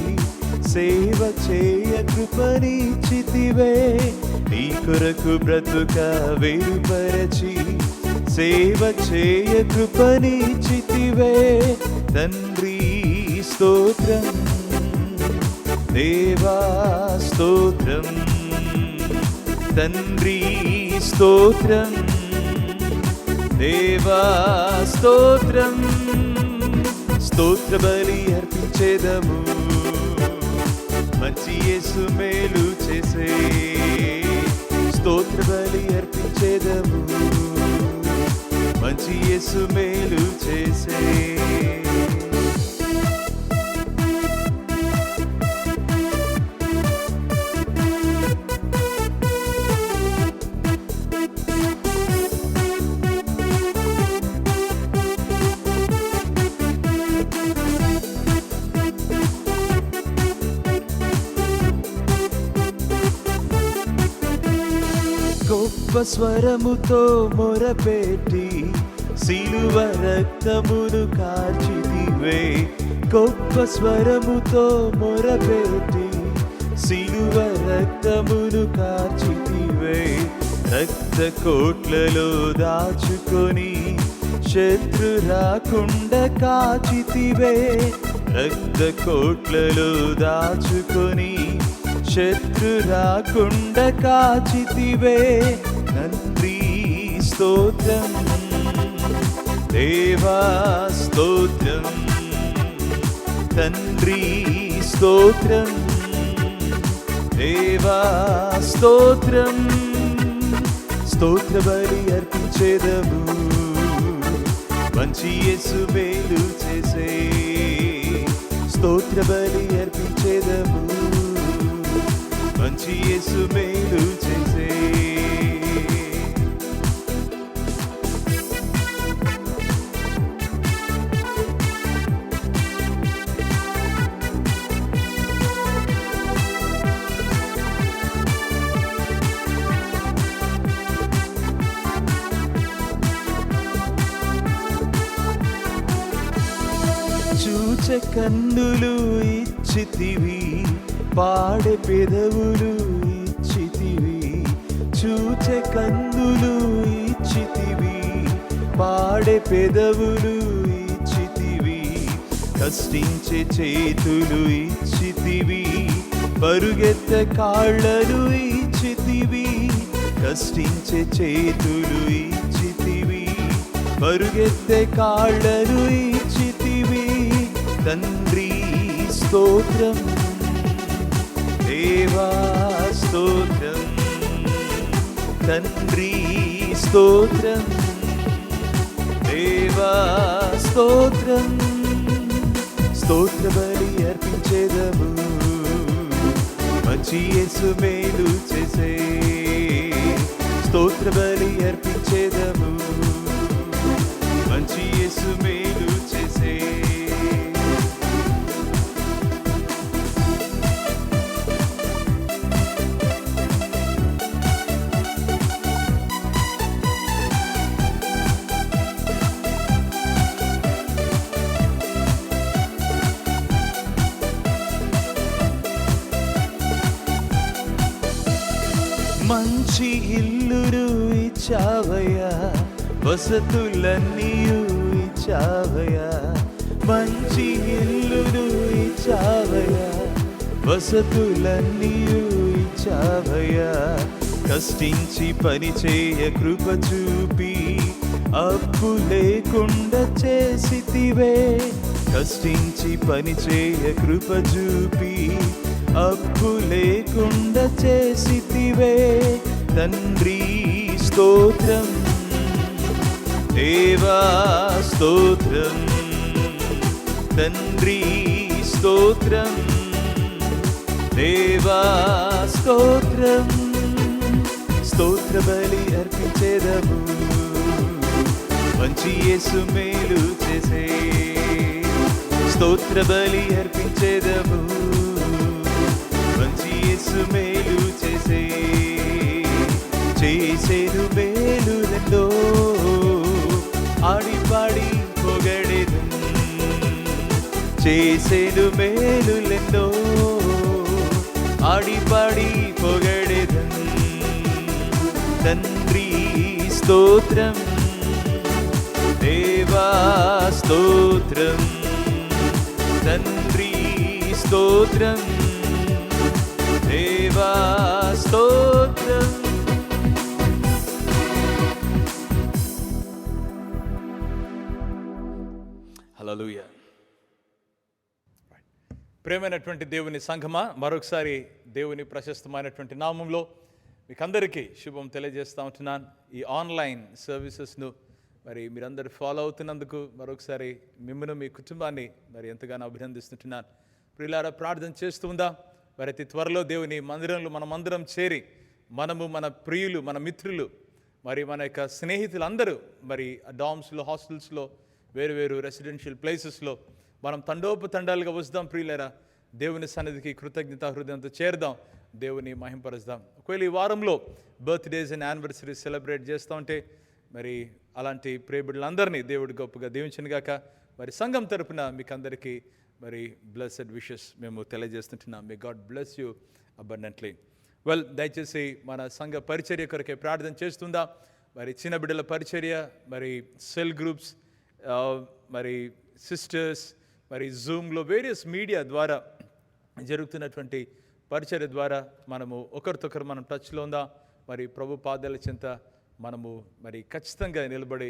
సేవ చేయ కృపనిచ్చితివే. నీ కొరకు బ్రతుక వేరుపరచి సేవ చేయ కృపనిచ్చితివే. తండ్రి స్తోత్రం, దేవా స్తోత్రం. తండ్రి స్తోత్రం, దేవా స్తోత్రం. స్తోత్ర బలి అర్పించేదము, మంచి యేసు మేలు చేసే. స్తోత్ర బలి అర్పించేదము, మంచి యేసు మేలు చేసే. గొప్ప స్వరముతో మొరపెట్టి సిలువ రక్తమును కార్చితివే. గొప్ప స్వరముతో మొరపెట్టి సిలువ రక్తమును కార్చితివే. రక్త కోట్లలో దాచుకొని శత్రు రాకుండా కాచితివే. రక్త కోట్లలో దాచుకొని శత్రు రాకుండా కాచితివే. తండ్రి స్తోత్రం, దేవా స్తోత్రం, తండ్రి స్తోత్రం, దేవా స్తోత్రం. స్తోత్ర బలి అర్పించేదము, మంచి యేసు మేలు చేసే. స్తోత్ర బలి అర్పించేదము, మంచి యేసు మేలు చేసే. చూచే కన్నులు ఇచ్చితివి, పాడే పెదవులు ఇచ్చితివి. చూచే కన్నులు ఇచ్చితివి, పాడే పెదవులు ఇచ్చితివి. కష్టించే చేతులు ఇచ్చితివి, పరుగెత్త కాళ్ళను ఇచ్చితివి. కష్టించే చేతులు ఇచ్చితివి, పరుగెత్తే కాళ్ళను ఇచ్చితివి. తండ్రి స్తోత్రం, దేవా స్తోత్రం, తండ్రి స్తోత్రం, దేవా స్తోత్రం. స్తోత్ర బలి అర్పించేదము, మంచి యేసు మేలు చేసే. స్తోత్ర బలి అర్పించేదము, మంచి యేసు మేలు చేసే. మంచి ఇల్లును ఇచ్చావయ్యా, వసతులన్నీయు ఇచ్చావయ్యా. మంచి ఇల్లును ఇచ్చావయ్యా, వసతులన్నీయు ఇచ్చావయ్యా. కష్టించి పని చేయ కృప చూపి అప్పు లేకుండా చేసితివే. కష్టించి పని చేయ కృప చూపి అప్పు లేకుండా చేసితివే. తండ్రి స్తోత్రం, దేవా స్తోత్రం, తండ్రి స్తోత్రం, దేవా స్తోత్రం. స్తోత్ర బలి అర్పించేదము, మంచి యేసు మేలు చేసే. స్తోత్ర బలి అర్పించేదము, మంచి యేసు మేలు చేసే. చేసేను మేలులెన్నో, ఆడి పాడి పొగడెదం. చేసేను మేలులెన్నో, ఆడి పాడి పొగడెదం. తండ్రి స్తోత్రం, దేవా స్తోత్రం, తండ్రి స్తోత్రం, దేవా స్తోత్రం. హల్లెలూయా. ప్రేమైనటువంటి దేవుని సంఘమా, మరొకసారి దేవుని ప్రశస్తమైనటువంటి నామంలో మీకందరికీ శుభం తెలియజేస్తూ ఉంటున్నాను. ఈ ఆన్లైన్ సర్వీసెస్ను మరి మీరందరూ ఫాలో అవుతున్నందుకు మరొకసారి మిమ్మల్ని మీ కుటుంబాన్ని మరి ఎంతగానో అభినందిస్తుంటున్నాను. ప్రియులారా, ప్రార్థన చేస్తూ ఉందా? మరి అతి త్వరలో దేవుని మందిరంలో మనమందరం చేరి మనము, మన ప్రియులు, మన మిత్రులు, మరి మన యొక్క స్నేహితులందరూ మరి డామ్స్లో, హాస్టల్స్లో, వేరు రెసిడెన్షియల్ ప్లేసెస్లో మనం తండోపతండాలుగా వస్తాం. ప్రియులారా, దేవుని సన్నిధికి కృతజ్ఞతా హృదయంతో చేరదాం, దేవుని మహింపరుస్తాం. ఒకవేళ ఈ వారంలో బర్త్డేస్ అండ్ యానివర్సరీ సెలబ్రేట్ చేస్తూ ఉంటే మరి అలాంటి ప్రేమిడులందరినీ దేవుడు గొప్పగా దీవించను గాక. మరి సంఘం తరపున మీకు అందరికీ మరి బ్లెస్డ్ విషెస్ మేము తెలియజేస్తుంటున్నాం. May God bless you abundantly. Well, దయచేసి మన సంఘ పరిచర్య కొరకే ప్రార్థన చేస్తుందా. మరి చిన్న బిడ్డల పరిచర్య, మరి సెల్ గ్రూప్స్, మరి సిస్టర్స్, మరి జూమ్లో వేరియస్ మీడియా ద్వారా జరుగుతున్నటువంటి పరిచర్య ద్వారా మనము ఒకరితొకరు మనం టచ్లో ఉందా. మరి ప్రభు పాదాల చెంత మనము మరి ఖచ్చితంగా నిలబడి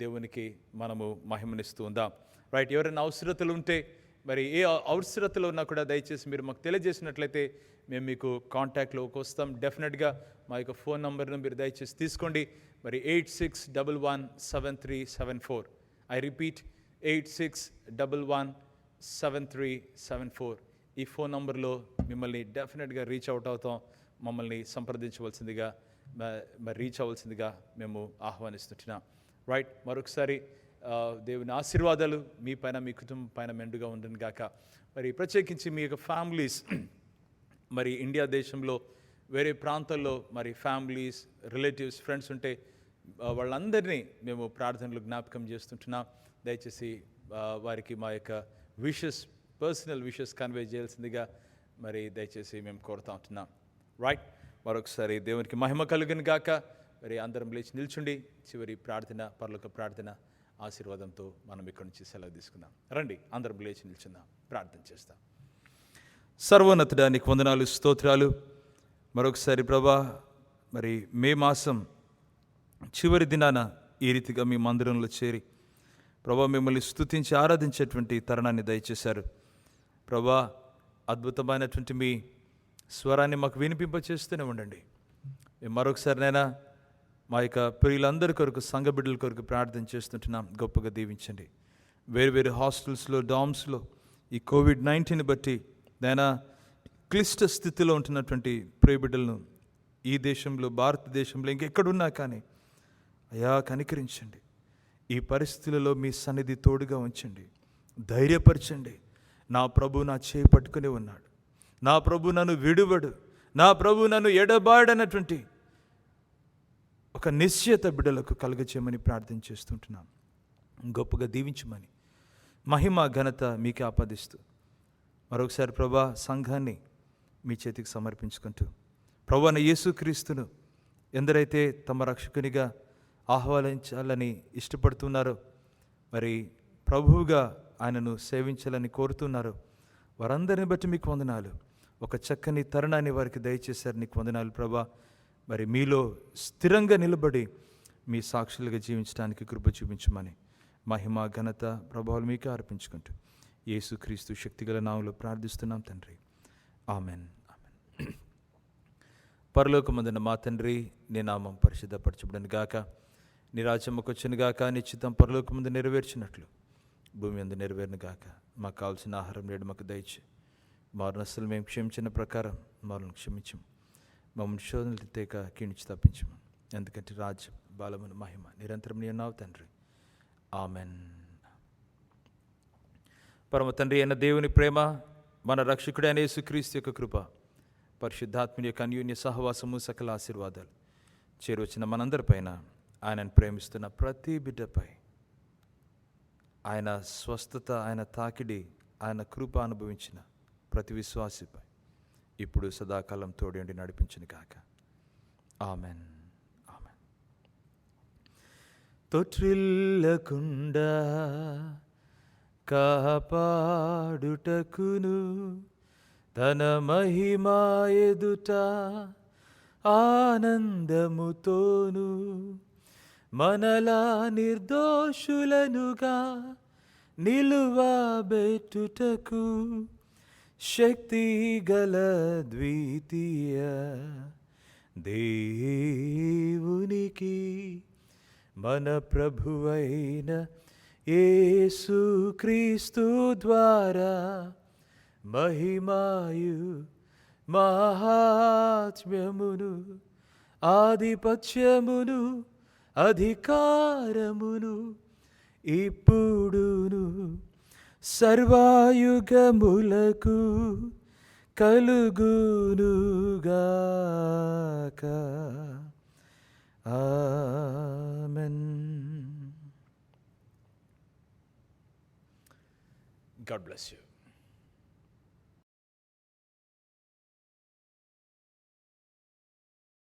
దేవునికి మనము మహిమనిస్తూ ఉందాం. రైట్, ఎవరైనా అవసరతలు ఉంటే, మరి ఏ అవసరతలు ఉన్నా కూడా దయచేసి మీరు మాకు తెలియజేసినట్లయితే మేము మీకు కాంటాక్ట్లోకి వస్తాం. డెఫినెట్గా మా యొక్క ఫోన్ నంబర్ను మీరు దయచేసి తీసుకోండి. మరి 86117374. I repeat, 86117374. ఈ ఫోన్ నంబర్లో మిమ్మల్ని డెఫినెట్గా రీచ్ అవుట్ అవుతాం. మమ్మల్ని సంప్రదించవలసిందిగా, మరి రీచ్ అవ్వాల్సిందిగా మేము ఆహ్వానిస్తున్నాం. రైట్, మరొకసారి దేవుని ఆశీర్వాదాలు మీ పైన, మీ కుటుంబం పైన మెండుగా ఉండను గాక. మరి ప్రత్యేకించి మీ యొక్క ఫ్యామిలీస్, మరి ఇండియా దేశంలో వేరే ప్రాంతాల్లో మరి ఫ్యామిలీస్, రిలేటివ్స్, ఫ్రెండ్స్ ఉంటే వాళ్ళందరినీ మేము ప్రార్థనలు జ్ఞాపకం చేస్తుంటున్నాం. దయచేసి వారికి మా యొక్క విషెస్, పర్సనల్ విషెస్ కన్వే చేయాల్సిందిగా మరి దయచేసి మేము కోరుతా ఉంటున్నాం. రైట్, మరొకసారి దేవునికి మహిమ కలుగును గాక. మరి అందరం లేచి నిల్చుండి చివరి ప్రార్థన, పరలోక ప్రార్థన ఆశీర్వాదంతో మనం ఇక్కడి నుంచి సెలవు తీసుకుందాం. రండి, అందరం లేచి నిల్చుందాం, ప్రార్థన చేస్తాం. సర్వోన్నతుడా, నీకు వందనాలు, స్తోత్రాలు. మరొకసారి ప్రభా, మరి మే మాసం చివరి దినాన ఈ రీతిగా మీ మందిరంలో చేరి ప్రభా మిమ్మల్ని స్తుతించి ఆరాధించేటువంటి తరుణాన్ని దయచేశారు. ప్రభా, అద్భుతమైనటువంటి మీ స్వరాన్ని మాకు వినిపింపచేస్తూనే ఉండండి. మేము మరొకసారి నైనా మా యొక్క ప్రియులందరి కొరకు, సంఘ బిడ్డల కొరకు ప్రార్థన చేస్తుంటున్నాం. గొప్పగా దీవించండి. వేరు హాస్టల్స్లో, డామ్స్లో ఈ కోవిడ్-19 బట్టి నైనా క్లిష్ట స్థితిలో ఉంటున్నటువంటి ప్రియ బిడ్డలను ఈ దేశంలో, భారతదేశంలో, ఇంకెక్కడున్నా కానీ అయా కనికరించండి. ఈ పరిస్థితులలో మీ సన్నిధి తోడుగా ఉంచండి, ధైర్యపరచండి. నా ప్రభు నా చేయి పట్టుకుని ఉన్నాడు, నా ప్రభు నన్ను విడువడు, నా ప్రభు నన్ను ఎడబాడనటువంటి ఒక నిశ్చయత బిడ్డలకు కలుగచేయమని ప్రార్థన చేస్తుంటున్నాం. గొప్పగా దీవించమని, మహిమ ఘనత మీకే ఆపాదిస్తూ మరొకసారి ప్రభా సంఘాన్ని మీ చేతికి సమర్పించుకుంటూ, ప్రభువైన యేసుక్రీస్తును ఎందరైతే తమ రక్షకునిగా ఆహ్వానించాలని ఇష్టపడుతున్నారో, మరి ప్రభువుగా ఆయనను సేవించాలని కోరుతున్నారో వారందరిని బట్టి మీకు వందనాలు. ఒక చక్కని తరుణాన్ని వారికి దయచేశారు, నీకు వందనాలు ప్రభా. మరి మీలో స్థిరంగా నిలబడి మీ సాక్షులుగా జీవించడానికి కృప చూపించమని మహిమ ఘనత ప్రభావాలు మీకే అర్పించుకుంటూ యేసుక్రీస్తు శక్తిగల నామములో ప్రార్థిస్తున్నాం తండ్రి, ఆమెన్. ఆమెన్. పరలోకమందున్న మా తండ్రి, నీ నామం పరిశుద్ధపరచబడును గాక, నీ రాజ్యముకు వచ్చును గాక, నీ చిత్తం పరలోకమందు నెరవేర్చినట్లు భూమి అందు నెరవేరును గాక. మాకు కావాల్సిన ఆహారం నేడు మాకు దయచే, మారునస్సులు మేము క్షమించిన ప్రకారం మారును క్షమించము, మమ్మల్ని శోధనలు తేక కీణించి తప్పించము. ఎందుకంటే రాజ్యం, బలమును, మహిమ నిరంతరం నీ ఉన్నావు తండ్రి, ఆమెన్. పరమ తండ్రి అయిన దేవుని ప్రేమ, మన రక్షకుడైన యేసుక్రీస్తు యొక్క కృప, పరిశుద్ధాత్మని యొక్క అన్యోన్య సహవాసము, సకల ఆశీర్వాదాలు చేరువచ్చిన మనందరిపైన, ఆయనను ప్రేమిస్తున్న ప్రతి బిడ్డపై, ఆయన స్వస్థత, ఆయన తాకిడి, ఆయన కృప అనుభవించిన ప్రతి విశ్వాసిపై ఇప్పుడు సదాకాలం తోడి నడిపించును కాక. ఆమెన్. ఆమెన్. తొట్రిల్లకుండా కాపాడుటకును తన మహిమా ఎదుట ఆనందముతోను మనలా నిర్దోషులనుగా నిలువబెట్టుటకు శక్తి గల ద్వితీయ దేవునికి మన ప్రభువైన యేసుక్రీస్తు ద్వారా మహిమాయు మహాత్మ్యమును ఆధిపత్యమును అధికారమును ఇప్పుడును సర్వాయుగములకు కలుగునుగాక. God bless you.